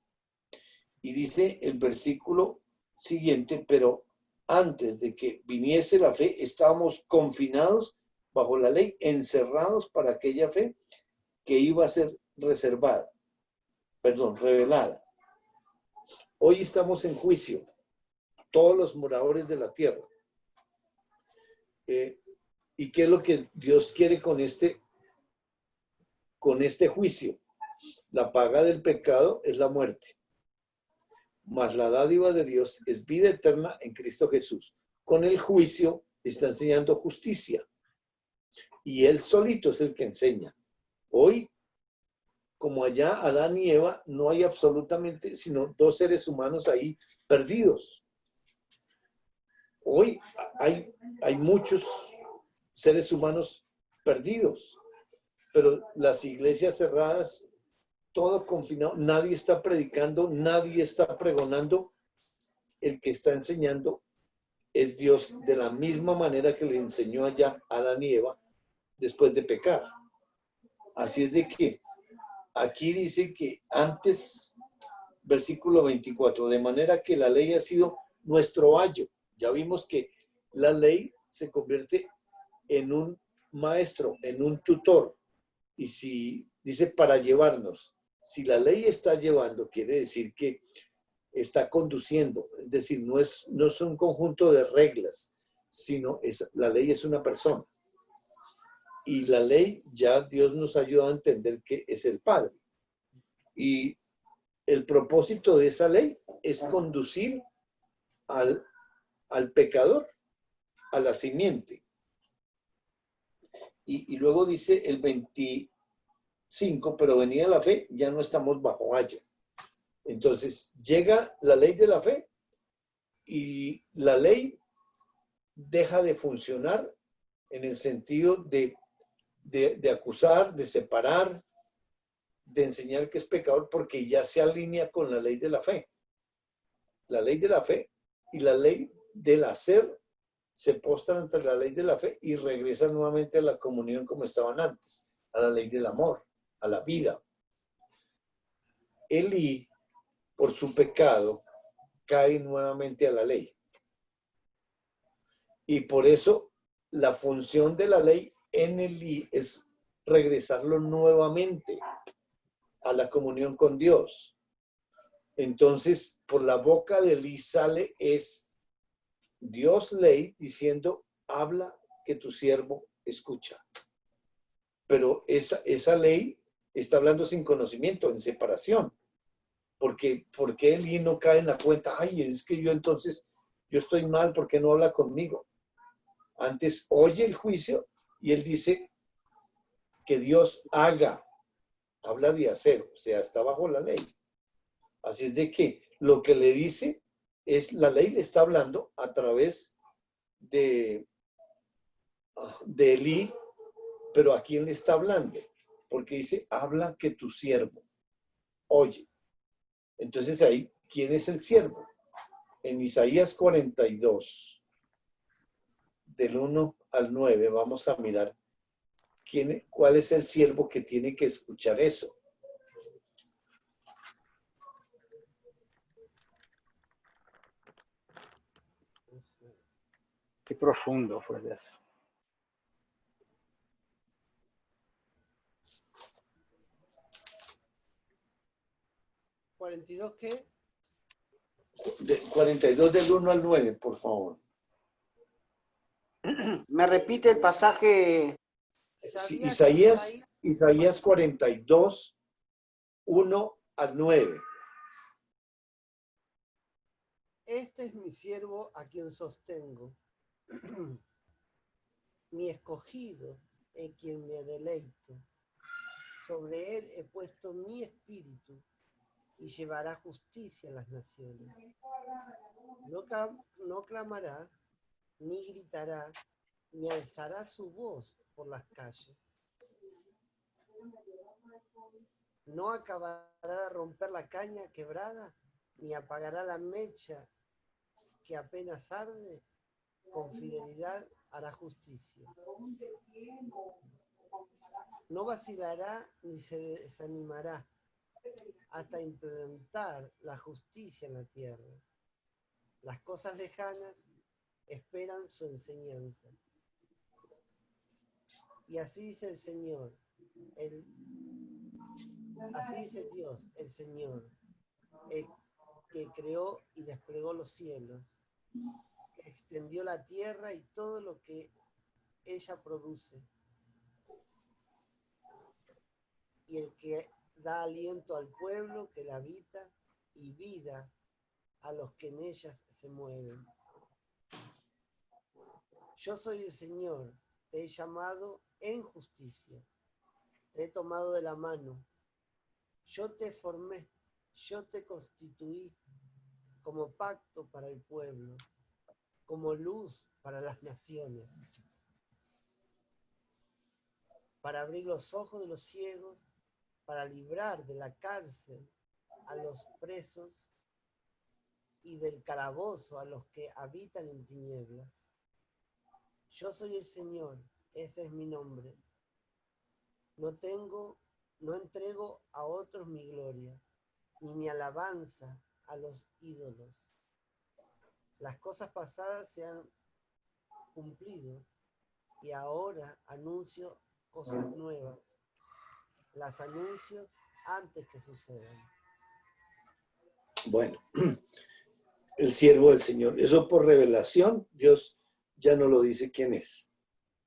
Y dice el versículo siguiente, pero antes de que viniese la fe, estábamos confinados bajo la ley, encerrados para aquella fe que iba a ser revelada. Hoy estamos en juicio, todos los moradores de la tierra. ¿Y qué es lo que Dios quiere con este juicio? La paga del pecado es la muerte, mas la dádiva de Dios es vida eterna en Cristo Jesús. Con el juicio está enseñando justicia, y Él solito es el que enseña. Hoy, como allá Adán y Eva, no hay absolutamente sino dos seres humanos ahí perdidos. Hoy hay muchos seres humanos perdidos, pero las iglesias cerradas, todo confinado, nadie está predicando, nadie está pregonando. El que está enseñando es Dios, de la misma manera que le enseñó allá a Adán y Eva después de pecar. Así es de que aquí dice que antes, versículo 24, de manera que la ley ha sido nuestro ayo. Ya vimos que la ley se convierte en un maestro, en un tutor. Y si dice para llevarnos, si la ley está llevando, quiere decir que está conduciendo. Es decir, no es un conjunto de reglas, sino la ley es una persona. Y la ley ya Dios nos ayuda a entender que es el Padre. Y el propósito de esa ley es conducir al pecador, a la simiente. Y luego dice el 25, pero venida la fe, ya no estamos bajo ayo. Entonces llega la ley de la fe y la ley deja de funcionar en el sentido de acusar, de separar, de enseñar que es pecador, porque ya se alinea con la ley de la fe. La ley de la fe y la ley del hacer se postran ante la ley de la fe y regresan nuevamente a la comunión como estaban antes, a la ley del amor, a la vida. Elí, por su pecado, cae nuevamente a la ley. Y por eso la función de la ley en Elí es regresarlo nuevamente a la comunión con Dios. Entonces, por la boca de Elí sale es Dios ley diciendo, habla que tu siervo escucha. Pero esa ley está hablando sin conocimiento, en separación. Porque Elí no cae en la cuenta, ay, es que yo estoy mal, ¿por qué no habla conmigo? Antes oye el juicio y él dice que Dios habla de hacer, o sea, está bajo la ley. Así es de que lo que le dice es, la ley le está hablando a través de Elí, pero ¿a quién le está hablando? Porque dice, habla que tu siervo oye. Entonces ahí, ¿quién es el siervo? En Isaías 42, del 1 al 9, vamos a mirar cuál es el siervo que tiene que escuchar eso. Qué profundo fue eso. ¿42 qué? 42 del 1 al 9, por favor. ¿Me repite el pasaje? Sí, Isaías 42, 1 al 9. Este es mi siervo a quien sostengo, mi escogido en quien me deleito. Sobre él he puesto mi espíritu y llevará justicia a las naciones. No clamará, ni gritará, ni alzará su voz por las calles. No acabará de romper la caña quebrada, ni apagará la mecha que apenas arde. Con fidelidad hará justicia. No vacilará ni se desanimará hasta implantar la justicia en la tierra. Las cosas lejanas esperan su enseñanza. Y así dice el Señor, así dice Dios, el Señor, el que creó y desplegó los cielos, que extendió la tierra y todo lo que ella produce, y el que da aliento al pueblo que la habita y vida a los que en ellas se mueven. Yo soy el Señor, te he llamado en justicia, te he tomado de la mano, yo te formé, yo te constituí como pacto para el pueblo, como luz para las naciones, para abrir los ojos de los ciegos, para librar de la cárcel a los presos y del calabozo a los que habitan en tinieblas. Yo soy el Señor, ese es mi nombre. No entrego a otros mi gloria, ni mi alabanza a los ídolos. Las cosas pasadas se han cumplido y ahora anuncio cosas nuevas. Las anuncio antes que sucedan. Bueno, el siervo del Señor. Eso por revelación, Dios ya no lo dice quién es.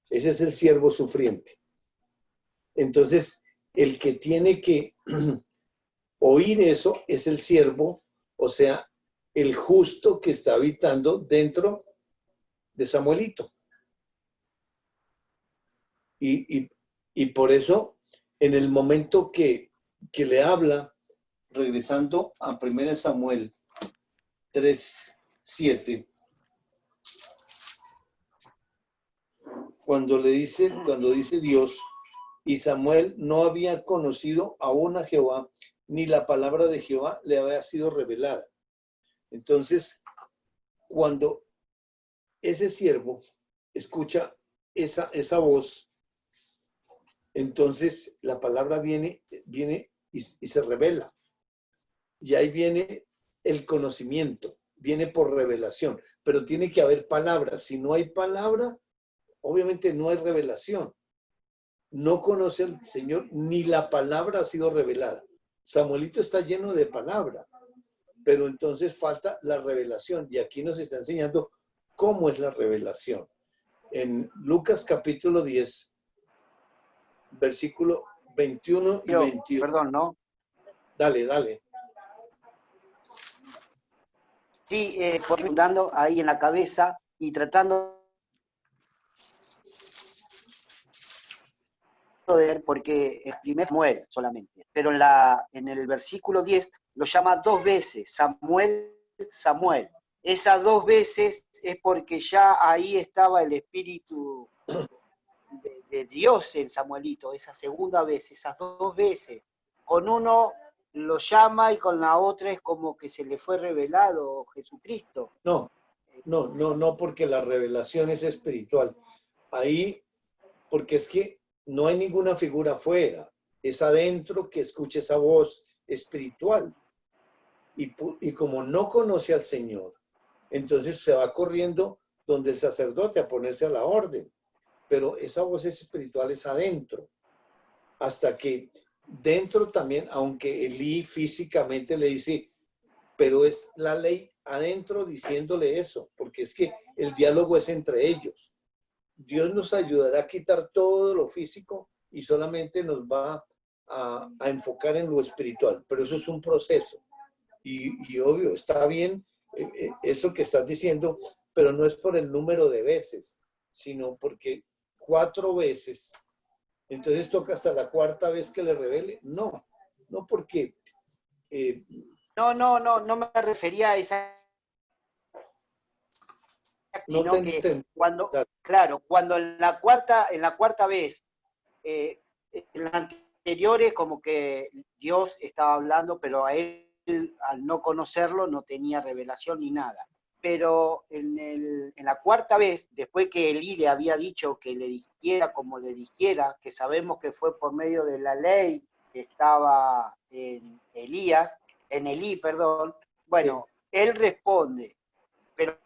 Ese es el siervo sufriente. Entonces, el que tiene que oír eso es el siervo, o sea, el justo que está habitando dentro de Samuelito. Y por eso, en el momento que le habla, regresando a 1 Samuel 3:7, cuando dice Dios, y Samuel no había conocido aún a Jehová, ni la palabra de Jehová le había sido revelada. Entonces, cuando ese siervo escucha esa voz, entonces la palabra viene y se revela. Y ahí viene el conocimiento, viene por revelación, pero tiene que haber palabra. Si no hay palabra, obviamente no hay revelación. No conoce al Señor, ni la palabra ha sido revelada. Samuelito está lleno de palabra, pero entonces falta la revelación. Y aquí nos está enseñando cómo es la revelación. En Lucas capítulo 10, versículo 21 y 22. Perdón, ¿no? Dale. Sí, dando ahí en la cabeza y tratando de ver, porque el primer Samuel solamente, pero en el versículo 10 lo llama 2 veces, Samuel. Esas 2 veces es porque ya ahí estaba el espíritu de Dios en Samuelito, esa segunda vez, esas 2 veces. Con uno lo llama y con la otra es como que se le fue revelado Jesucristo. No, porque la revelación es espiritual. Ahí, porque es que no hay ninguna figura afuera, es adentro que escucha esa voz espiritual. Y como no conoce al Señor, entonces se va corriendo donde el sacerdote a ponerse a la orden. Pero esa voz espiritual es adentro. Hasta que dentro también, aunque Elí físicamente le dice, pero es la ley adentro diciéndole eso, porque es que el diálogo es entre ellos. Dios nos ayudará a quitar todo lo físico y solamente nos va a enfocar en lo espiritual, pero eso es un proceso. Y obvio, está bien eso que estás diciendo, pero no es por el número de veces, sino porque 4 veces, entonces toca hasta la 4ª vez que le revele. No porque... No me refería a esa, sino que cuando en la cuarta vez, en la anteriores como que Dios estaba hablando, pero a él, al no conocerlo, no tenía revelación ni nada. Pero en la cuarta vez, después que Elí le había dicho que le dijera como le dijera, que sabemos que fue por medio de la ley que estaba en Elí, perdón, bueno, él responde, pero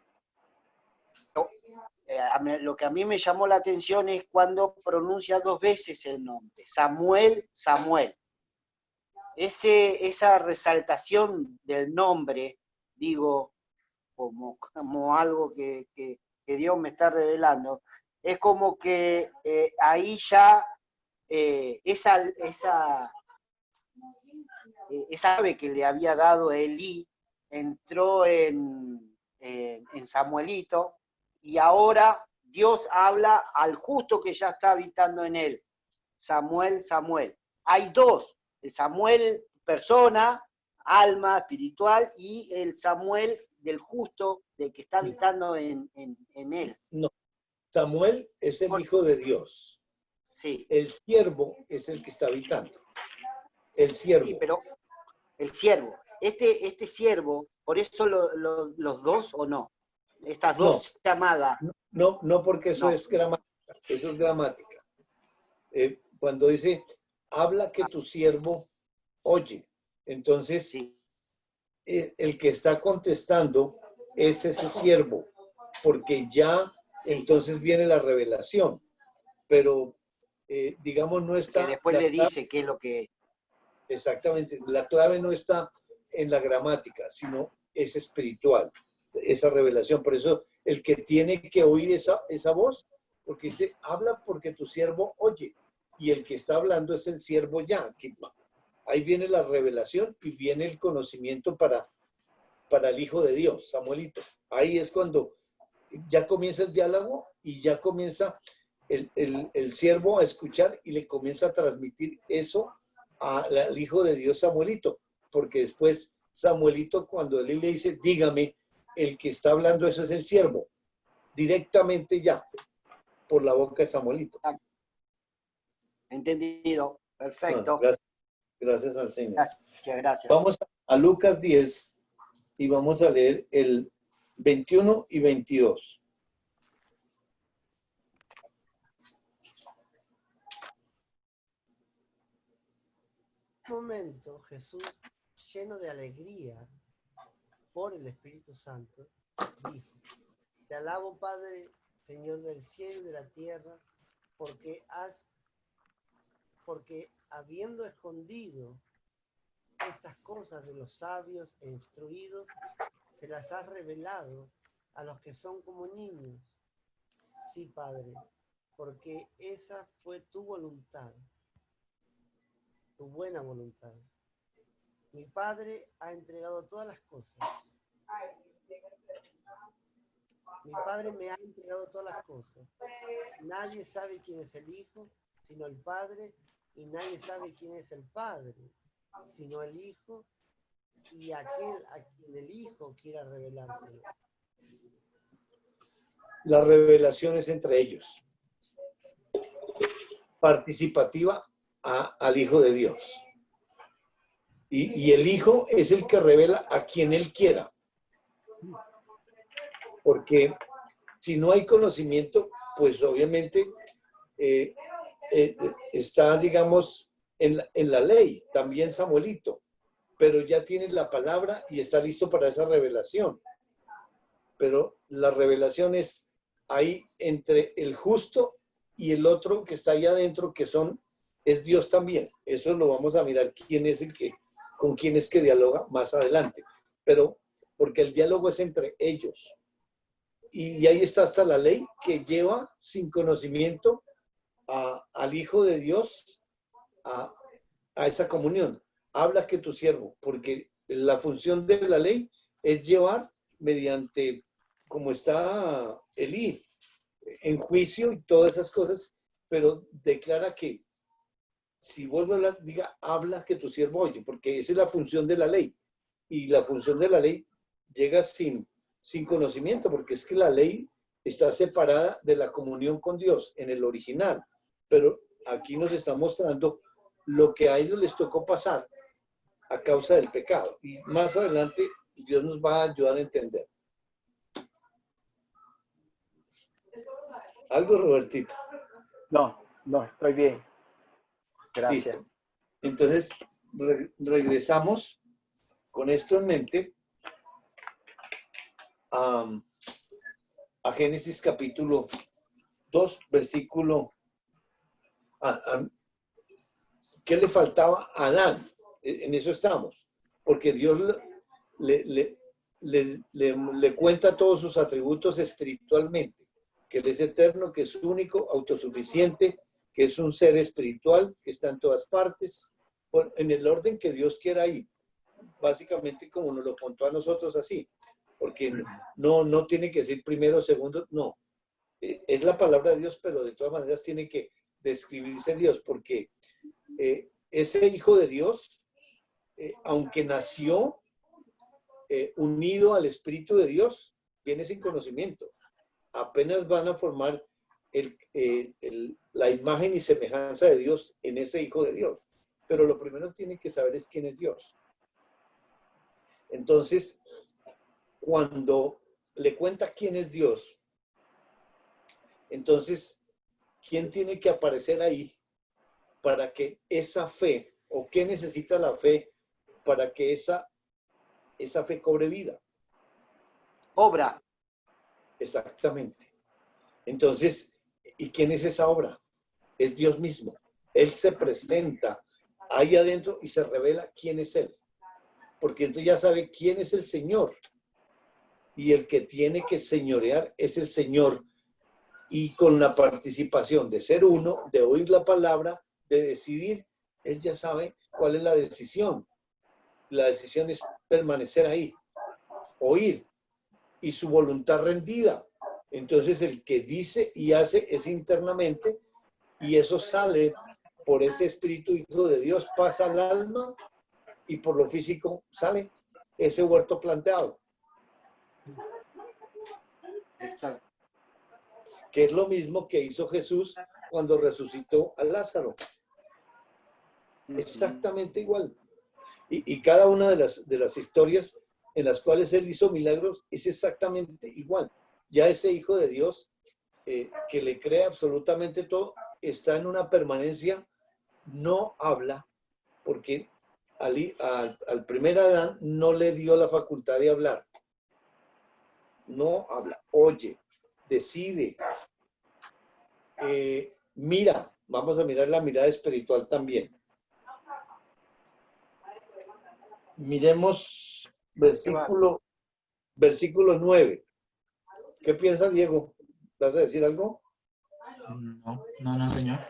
lo que a mí me llamó la atención es cuando pronuncia 2 veces el nombre, Samuel, Samuel. Esa resaltación del nombre, digo, como algo que Dios me está revelando, es como que ahí ya esa ave que le había dado Elí entró en Samuelito, y ahora Dios habla al justo que ya está habitando en él. Samuel, Samuel. Hay 2, el Samuel persona, alma espiritual, y el Samuel del justo, del que está habitando en él. No, Samuel es el hijo de Dios. Sí. El siervo es el que está habitando. El siervo. Sí, pero el siervo. Este siervo, por eso los 2 o no. Estas 2 llamadas. No, porque eso es gramática. Eso es gramática. Cuando dice, habla que tu siervo oye. Entonces, Sí. El que está contestando es ese siervo, porque ya entonces viene la revelación. Pero, digamos, no está... Que después le dice qué es lo que... Exactamente. La clave no está en la gramática, sino es espiritual, esa revelación. Por eso el que tiene que oír esa voz, porque dice, habla porque tu siervo oye. Y el que está hablando es el siervo ya. Ahí viene la revelación y viene el conocimiento para el Hijo de Dios, Samuelito. Ahí es cuando ya comienza el diálogo y ya comienza el siervo a escuchar y le comienza a transmitir eso al Hijo de Dios, Samuelito. Porque después Samuelito, cuando él le dice, dígame, el que está hablando eso es el siervo. Directamente ya, por la boca de Samuelito. Entendido. Perfecto. Bueno, gracias al Señor. Gracias. Vamos a Lucas 10 y vamos a leer el 21 y 22. En un momento Jesús, lleno de alegría por el Espíritu Santo, dijo: Te alabo, Padre, Señor del cielo y de la tierra, porque habiendo escondido estas cosas de los sabios e instruidos, te las has revelado a los que son como niños. Sí, Padre, porque esa fue tu voluntad, tu buena voluntad. Mi Padre ha entregado todas las cosas. Mi Padre me ha entregado todas las cosas. Nadie sabe quién es el Hijo, sino el Padre, y nadie sabe quién es el Padre, sino el Hijo, y aquel a quien el Hijo quiera revelárselo. La revelación es entre ellos. Participativa al Hijo de Dios. Y el Hijo es el que revela a quien Él quiera. Porque si no hay conocimiento, pues obviamente está, digamos, en la ley, también Samuelito, pero ya tiene la palabra y está listo para esa revelación. Pero la revelación es ahí entre el justo y el otro que está ahí adentro, es Dios también. Eso lo vamos a mirar quién es con quién es que dialoga más adelante. Pero porque el diálogo es entre ellos. Y ahí está hasta la ley que lleva sin conocimiento al Hijo de Dios a esa comunión. Habla que tu siervo, porque la función de la ley es llevar mediante, como está Elí, en juicio y todas esas cosas, pero declara que si vuelve a hablar, diga, habla que tu siervo oye, porque esa es la función de la ley. Y la función de la ley llega sin conocimiento, porque es que la ley está separada de la comunión con Dios en el original. Pero aquí nos está mostrando lo que a ellos les tocó pasar a causa del pecado. Y más adelante Dios nos va a ayudar a entender. ¿Algo, Robertito? No, estoy bien. Gracias. Listo. Entonces, regresamos con esto en mente a Génesis capítulo 2, versículo... ¿Qué le faltaba a Adán? En eso estamos. Porque Dios le cuenta todos sus atributos espiritualmente. Que Él es eterno, que es único, autosuficiente, que es un ser espiritual, que está en todas partes, en el orden que Dios quiera ir. Básicamente como nos lo contó a nosotros así. Porque no tiene que ser primero, segundo, no. Es la palabra de Dios, pero de todas maneras tiene que describirse Dios, porque ese hijo de Dios, aunque nació unido al Espíritu de Dios, viene sin conocimiento. Apenas van a formar la imagen y semejanza de Dios en ese hijo de Dios. Pero lo primero que tienen que saber es quién es Dios. Entonces, cuando le cuenta quién es Dios, entonces, ¿quién tiene que aparecer ahí para que esa fe, o qué necesita la fe para que esa fe cobre vida? Obra. Exactamente. Entonces, ¿y quién es esa obra? Es Dios mismo. Él se presenta ahí adentro y se revela quién es Él. Porque entonces ya sabe quién es el Señor. Y el que tiene que señorear es el Señor. Y con la participación de ser uno, de oír la palabra, de decidir, Él ya sabe cuál es la decisión. La decisión es permanecer ahí, oír, y su voluntad rendida. Entonces el que dice y hace es internamente, y eso sale por ese Espíritu Hijo de Dios, pasa al alma, y por lo físico sale ese huerto planteado. Exacto. Que es lo mismo que hizo Jesús cuando resucitó a Lázaro. Exactamente igual. Y cada una de las historias en las cuales Él hizo milagros es exactamente igual. Ya ese Hijo de Dios, que le cree absolutamente todo, está en una permanencia, no habla, porque al primer Adán no le dio la facultad de hablar. No habla, oye, decide, mira, vamos a mirar la mirada espiritual también. Miremos versículo 9. ¿Qué piensa, Diego? ¿Vas a decir algo? No, señor.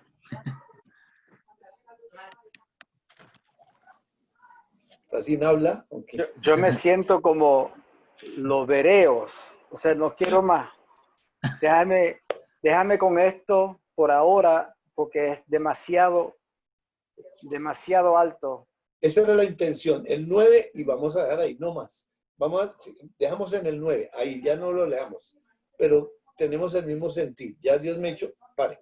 ¿Está sin habla? Okay. Yo me siento como los bereos, o sea, no quiero más. Déjame con esto por ahora, porque es demasiado alto. Esa era la intención, el 9, y vamos a dejar ahí, no más. Dejamos en el 9, ahí ya no lo leamos, pero tenemos el mismo sentir. Ya Dios me ha hecho, pare.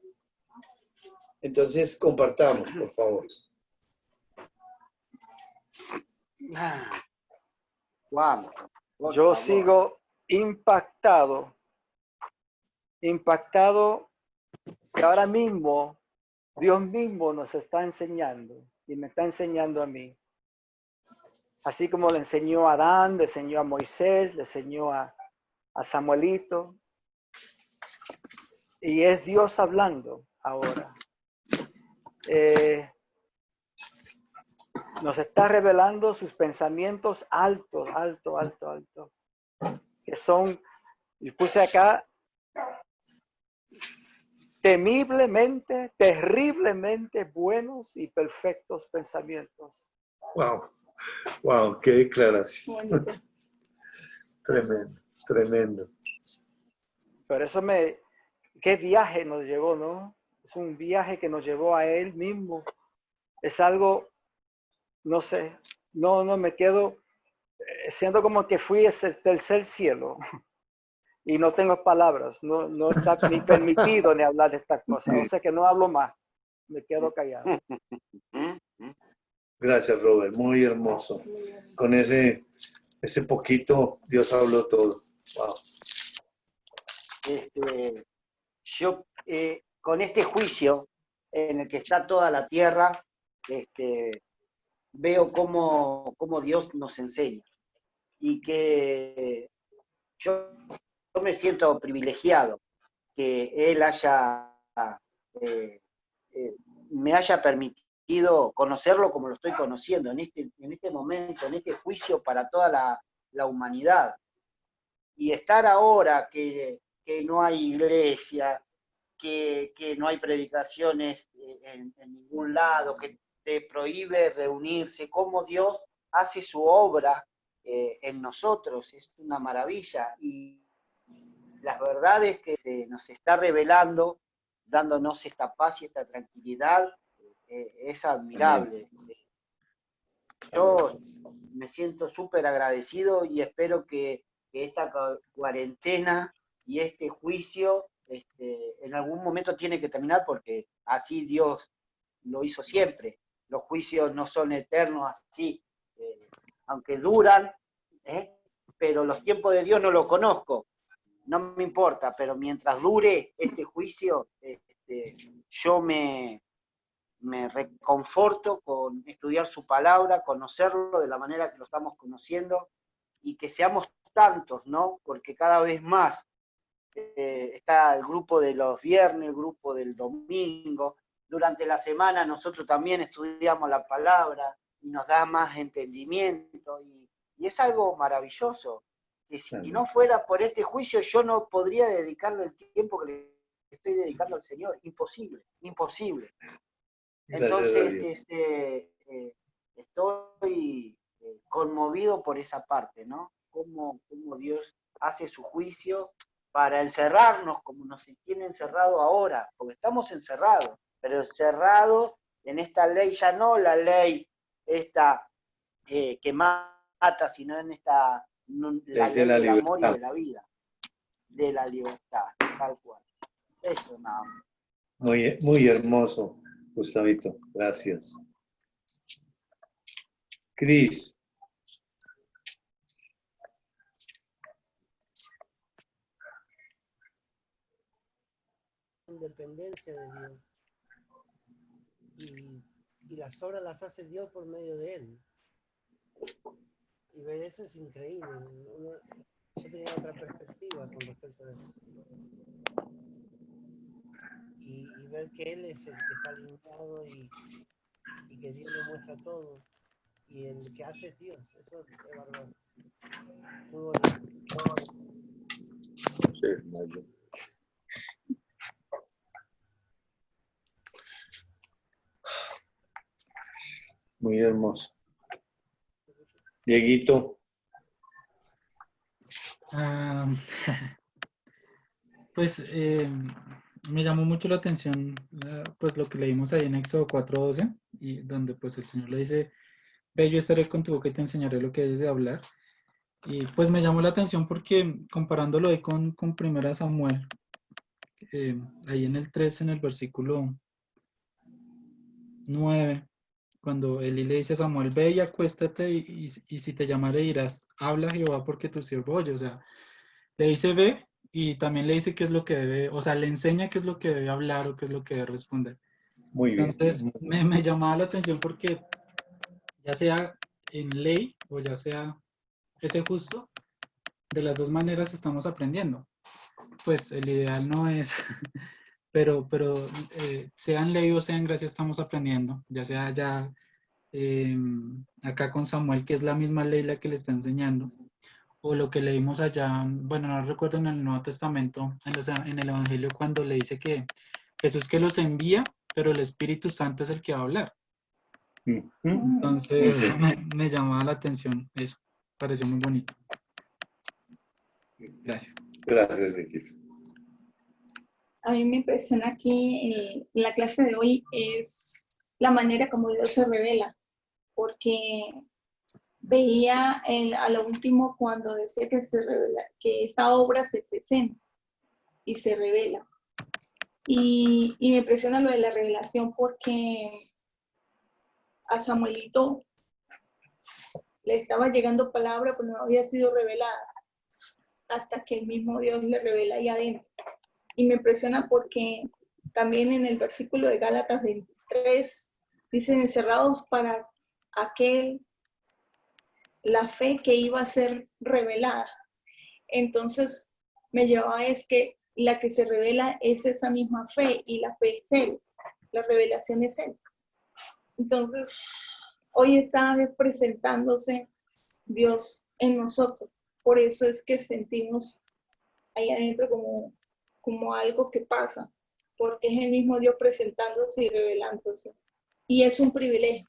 Entonces, compartamos, por favor. Juan, Yo sigo impactado que ahora mismo Dios mismo nos está enseñando y me está enseñando a mí. Así como le enseñó a Adán, le enseñó a Moisés, le enseñó a Samuelito. Y es Dios hablando ahora. Nos está revelando sus pensamientos alto. Que son, y puse acá, temiblemente, terriblemente buenos y perfectos pensamientos. Wow, qué declaración. Tremendo. Pero eso qué viaje nos llevó, ¿no? Es un viaje que nos llevó a Él mismo. Es algo, no sé, no me quedo, siento como que fui ese tercer cielo y no tengo palabras, no está ni permitido ni hablar de estas cosas. O sea que no hablo más, me quedo callado. Gracias, Robert. Muy hermoso. Con ese poquito, Dios habló todo. Wow. Yo, con este juicio en el que está toda la tierra, veo cómo Dios nos enseña. Y que yo me siento privilegiado que Él me haya permitido conocerlo como lo estoy conociendo en este momento, en este juicio para toda la humanidad. Y estar ahora que no hay iglesia, que no hay predicaciones en ningún lado, que te prohíbe reunirse, cómo Dios hace su obra en nosotros, es una maravilla. Y las verdades que se nos está revelando, dándonos esta paz y esta tranquilidad, es admirable. Yo me siento súper agradecido y espero que esta cuarentena y este juicio en algún momento tiene que terminar, porque así Dios lo hizo siempre. Los juicios no son eternos así, aunque duran, pero los tiempos de Dios no los conozco. No me importa, pero mientras dure este juicio, yo me reconforto con estudiar su palabra, conocerlo de la manera que lo estamos conociendo, y que seamos tantos, ¿no? Porque cada vez más está el grupo de los viernes, el grupo del domingo. Durante la semana nosotros también estudiamos la palabra y nos da más entendimiento, y es algo maravilloso. Que si no fuera por este juicio, yo no podría dedicarle el tiempo que le estoy dedicando al Señor. Imposible, imposible. Entonces, estoy conmovido por esa parte, ¿no? Cómo Dios hace su juicio para encerrarnos, como nos tiene encerrado ahora, porque estamos encerrados, pero encerrados en esta ley, ya no la ley esta que mata, sino en esta la ley del amor y de la vida, de la libertad, tal cual. Eso nada más. Muy, muy hermoso, Gustavito. Gracias. Cris. Independencia de Dios. Y las obras las hace Dios por medio de Él. Y ver eso es increíble. Yo tenía otra perspectiva con respecto a eso. Y ver que Él es el que está alineado y que Dios le muestra todo. Y el que hace es Dios. Eso es bárbaro. Muy bonito. Sí, Mayo. Muy hermoso. Dieguito. Pues me llamó mucho la atención pues lo que leímos ahí en Éxodo 4:12, y donde pues el Señor le dice: ve, yo estaré con tu boca y te enseñaré lo que debes de hablar. Y pues me llamó la atención porque comparándolo ahí con 1 Samuel, ahí en el 3, en el versículo 9, cuando Elí le dice a Samuel: ve y acuéstate, y si te llamare dirás: habla Jehová, porque tu siervo oye. O sea, le dice ve, y también le dice qué es lo que debe, o sea, le enseña qué es lo que debe hablar o qué es lo que debe responder. Muy bien. Entonces, me llamaba la atención porque ya sea en ley o ya sea ese justo, de las dos maneras estamos aprendiendo. Pues el ideal no es, pero sea en ley o sea en gracia estamos aprendiendo, ya sea ya acá con Samuel, que es la misma ley la que le está enseñando, o lo que leímos allá, bueno, no recuerdo, en el Nuevo Testamento, en el Evangelio, cuando le dice que Jesús que los envía, pero el Espíritu Santo es el que va a hablar. Entonces me llamaba la atención eso, pareció muy bonito. Gracias. Gracias, Equipo. A mí me impresiona aquí en la clase de hoy es la manera como Dios se revela, porque veía a lo último cuando decía que se revela, que esa obra se presenta y se revela. Y me impresiona lo de la revelación, porque a Samuelito le estaba llegando palabra, pero no había sido revelada, hasta que el mismo Dios le revela ahí adentro. Y me impresiona porque también en el versículo de Gálatas 23 dicen encerrados para la fe que iba a ser revelada. Entonces me llevaba es que la que se revela es esa misma fe, y la fe es Él, la revelación es Él. Entonces hoy está presentándose Dios en nosotros. Por eso es que sentimos ahí adentro como algo que pasa, porque es el mismo Dios presentándose y revelándose. Y es un privilegio,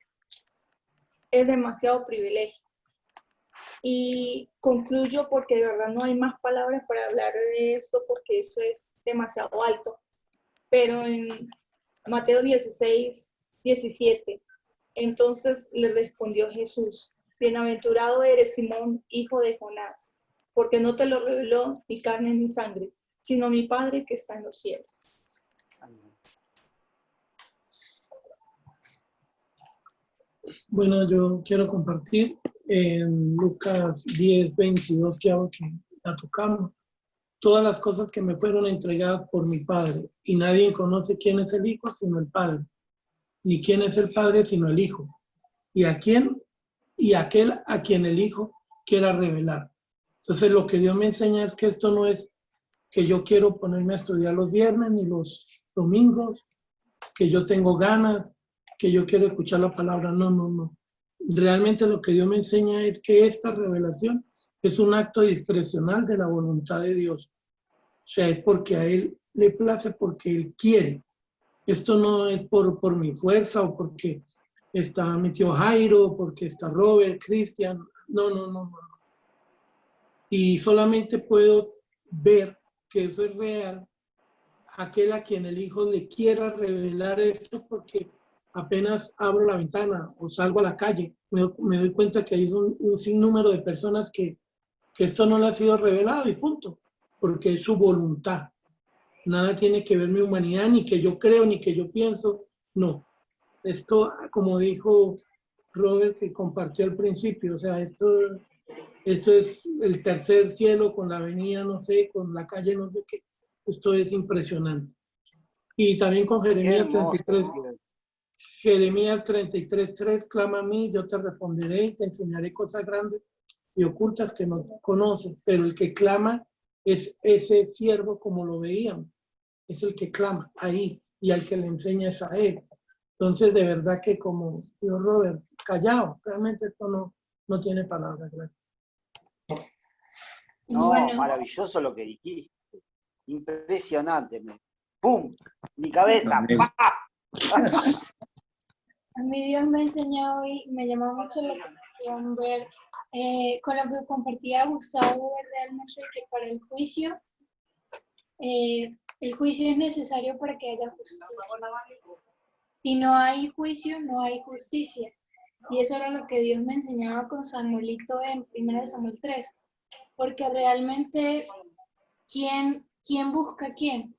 es demasiado privilegio. Y concluyo porque de verdad no hay más palabras para hablar de esto, porque eso es demasiado alto. Pero en Mateo 16, 17, entonces le respondió Jesús: bienaventurado eres, Simón, hijo de Jonás, porque no te lo reveló ni carne ni sangre, sino mi Padre que está en los cielos. Bueno, yo quiero compartir en Lucas 10, 22, que la tocamos. Todas las cosas que me fueron entregadas por mi Padre, y nadie conoce quién es el Hijo sino el Padre, ni quién es el Padre sino el Hijo, y aquel a quien el Hijo quiera revelar. Entonces lo que Dios me enseña es que esto no es que yo quiero ponerme a estudiar los viernes ni los domingos, que yo tengo ganas, que yo quiero escuchar la palabra. No. Realmente lo que Dios me enseña es que esta revelación es un acto discrecional de la voluntad de Dios. O sea, es porque a Él le place, porque Él quiere. Esto no es por mi fuerza o porque está mi tío Jairo, porque está Robert, Cristian. No. Y solamente puedo ver que eso es real aquel a quien el Hijo le quiera revelar esto, porque apenas abro la ventana o salgo a la calle, me doy cuenta que hay un sinnúmero de personas que esto no le ha sido revelado y punto, porque es su voluntad. Nada tiene que ver mi humanidad, ni que yo creo, ni que yo pienso, no. Esto, como dijo Robert, que compartió al principio, o sea, esto es el tercer cielo con la avenida, no sé, con la calle, no sé qué. Esto es impresionante. Y también con Jeremías 33:3, clama a mí, yo te responderé y te enseñaré cosas grandes y ocultas que no conoces. Pero el que clama es ese siervo, como lo veíamos, es el que clama ahí, y al que le enseña es a él. Entonces, de verdad que, como dijo Robert, callado, realmente esto no tiene palabras. Gracias. No, Bueno. maravilloso lo que dijiste. Impresionante. ¡Pum! Mi cabeza. ¡Pa! A mí Dios me enseñó hoy, me llamó mucho la atención ver con lo que compartía Gustavo, realmente que para el juicio es necesario para que haya justicia. Si no hay juicio, no hay justicia. Y eso era lo que Dios me enseñaba con Samuelito en 1 Samuel 3. Porque realmente, ¿quién busca a quién?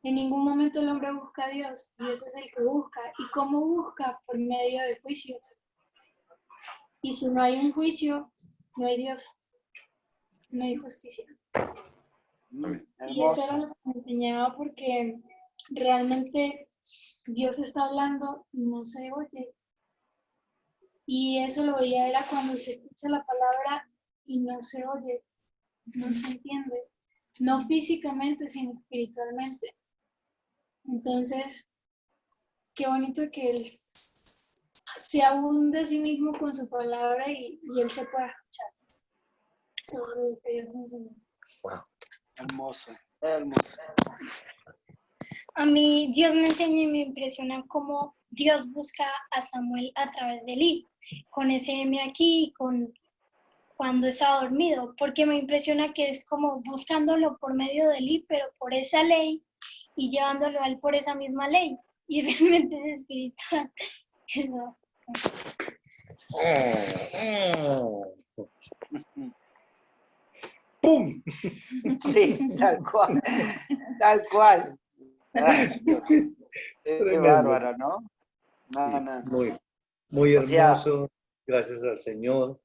En ningún momento el hombre busca a Dios. Dios es el que busca. ¿Y cómo busca? Por medio de juicios. Y si no hay un juicio, no hay Dios. No hay justicia. Y eso era lo que me enseñaba, porque realmente Dios está hablando y no se oye. Y eso lo veía era cuando se escucha la palabra y no se oye, no se entiende. No físicamente, sino espiritualmente. Entonces, qué bonito que Él se abunde a sí mismo con su palabra y Él se pueda escuchar. Sobre lo que Dios me enseñó. Wow. Hermoso, hermoso. A mí Dios me enseña y me impresiona cómo Dios busca a Samuel a través de Eli, con ese M aquí, con cuando estaba dormido, porque me impresiona que es como buscándolo por medio de Eli, pero por esa ley, y llevándolo a él por esa misma ley, y realmente es espiritual. ¡Pum! Sí, tal cual, tal cual. Ay, Dios. Qué bárbaro, ¿no? no. Muy, muy O sea, hermoso. Gracias al Señor.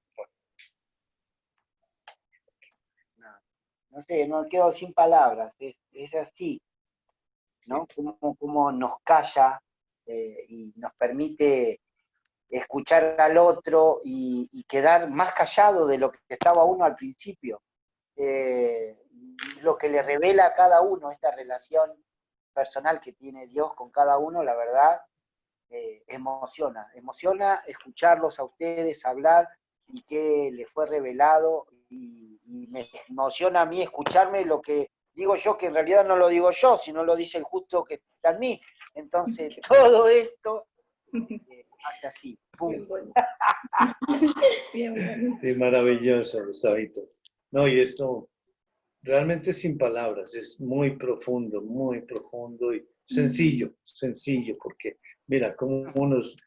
no sé, no quedo sin palabras, es así, ¿no? Como nos calla y nos permite escuchar al otro y quedar más callado de lo que estaba uno al principio. Lo que le revela a cada uno, esta relación personal que tiene Dios con cada uno, la verdad, emociona escucharlos a ustedes hablar y qué les fue revelado, y me emociona a mí escucharme lo que digo yo, que en realidad no lo digo yo, sino lo dice el justo que está en mí. Entonces, todo esto hace así, ¡pum! Bien, bueno. Sí, maravilloso, Gustavito. No, y esto realmente sin palabras, es muy profundo y sencillo, porque mira cómo nos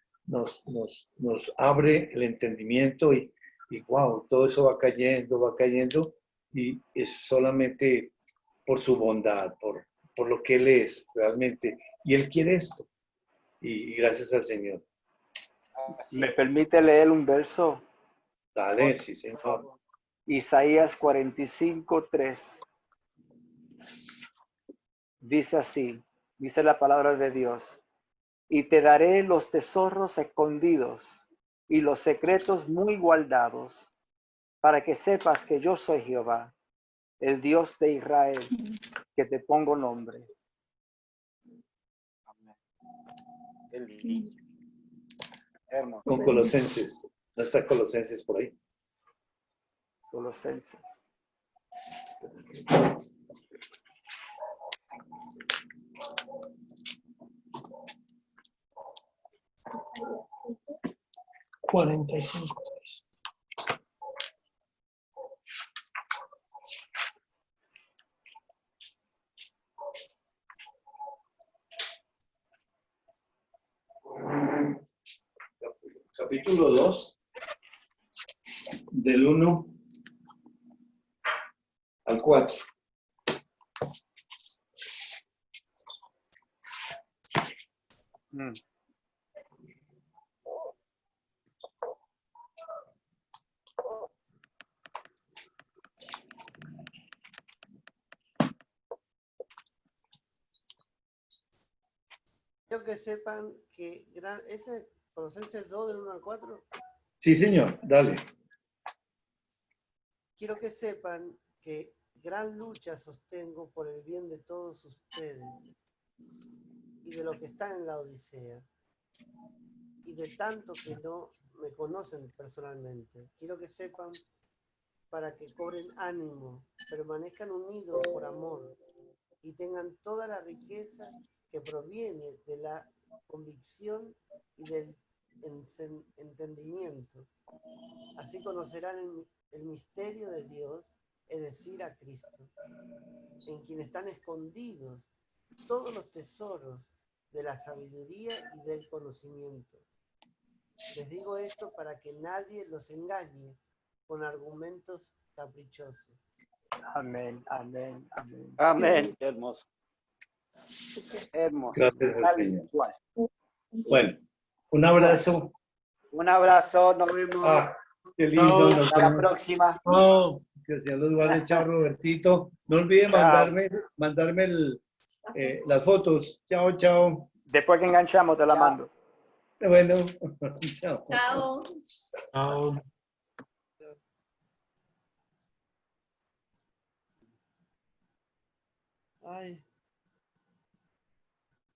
abre el entendimiento y wow, todo eso va cayendo y es solamente por su bondad, por lo que Él es realmente. Y Él quiere esto. Y gracias al Señor. Así ¿Me es. permite leer un verso? Dale, sí, Señor. Isaías 45:3. Dice así, dice la palabra de Dios: y te daré los tesoros escondidos y los secretos muy guardados, para que sepas que yo soy Jehová, el Dios de Israel, que te pongo nombre. Qué lindo. Hermoso. Con Colosenses. ¿No está Colosenses por ahí? Colosenses. Isaías 45. Capítulo 2, del 1 al 4. Quiero que sepan que ese Colosenses 2 del 1 al 4, Sí, señor, dale. quiero que sepan que gran lucha sostengo por el bien de todos ustedes y de los que están en la Odisea y de tanto que no me conocen personalmente. Quiero que sepan para que cobren ánimo, permanezcan unidos por amor y tengan toda la riqueza que proviene de la convicción y del entendimiento. Así conocerán el misterio de Dios, es decir, a Cristo, en quien están escondidos todos los tesoros de la sabiduría y del conocimiento. Les digo esto para que nadie los engañe con argumentos caprichosos. Amén, amén, amén. Amén. Qué hermoso. Hermoso. Gracias al Tal Señor. cual. Bueno, un abrazo. Un abrazo, nos vemos. Ah, qué lindo. Nos Hasta la vemos. próxima. Oh, que el Señor los guarde. Chao, Robertito. No olvide Chao. mandarme las fotos. Chao, chao. Después que enganchamos te la Chao. mando. Bueno, chao. Chao. Chao. Ay.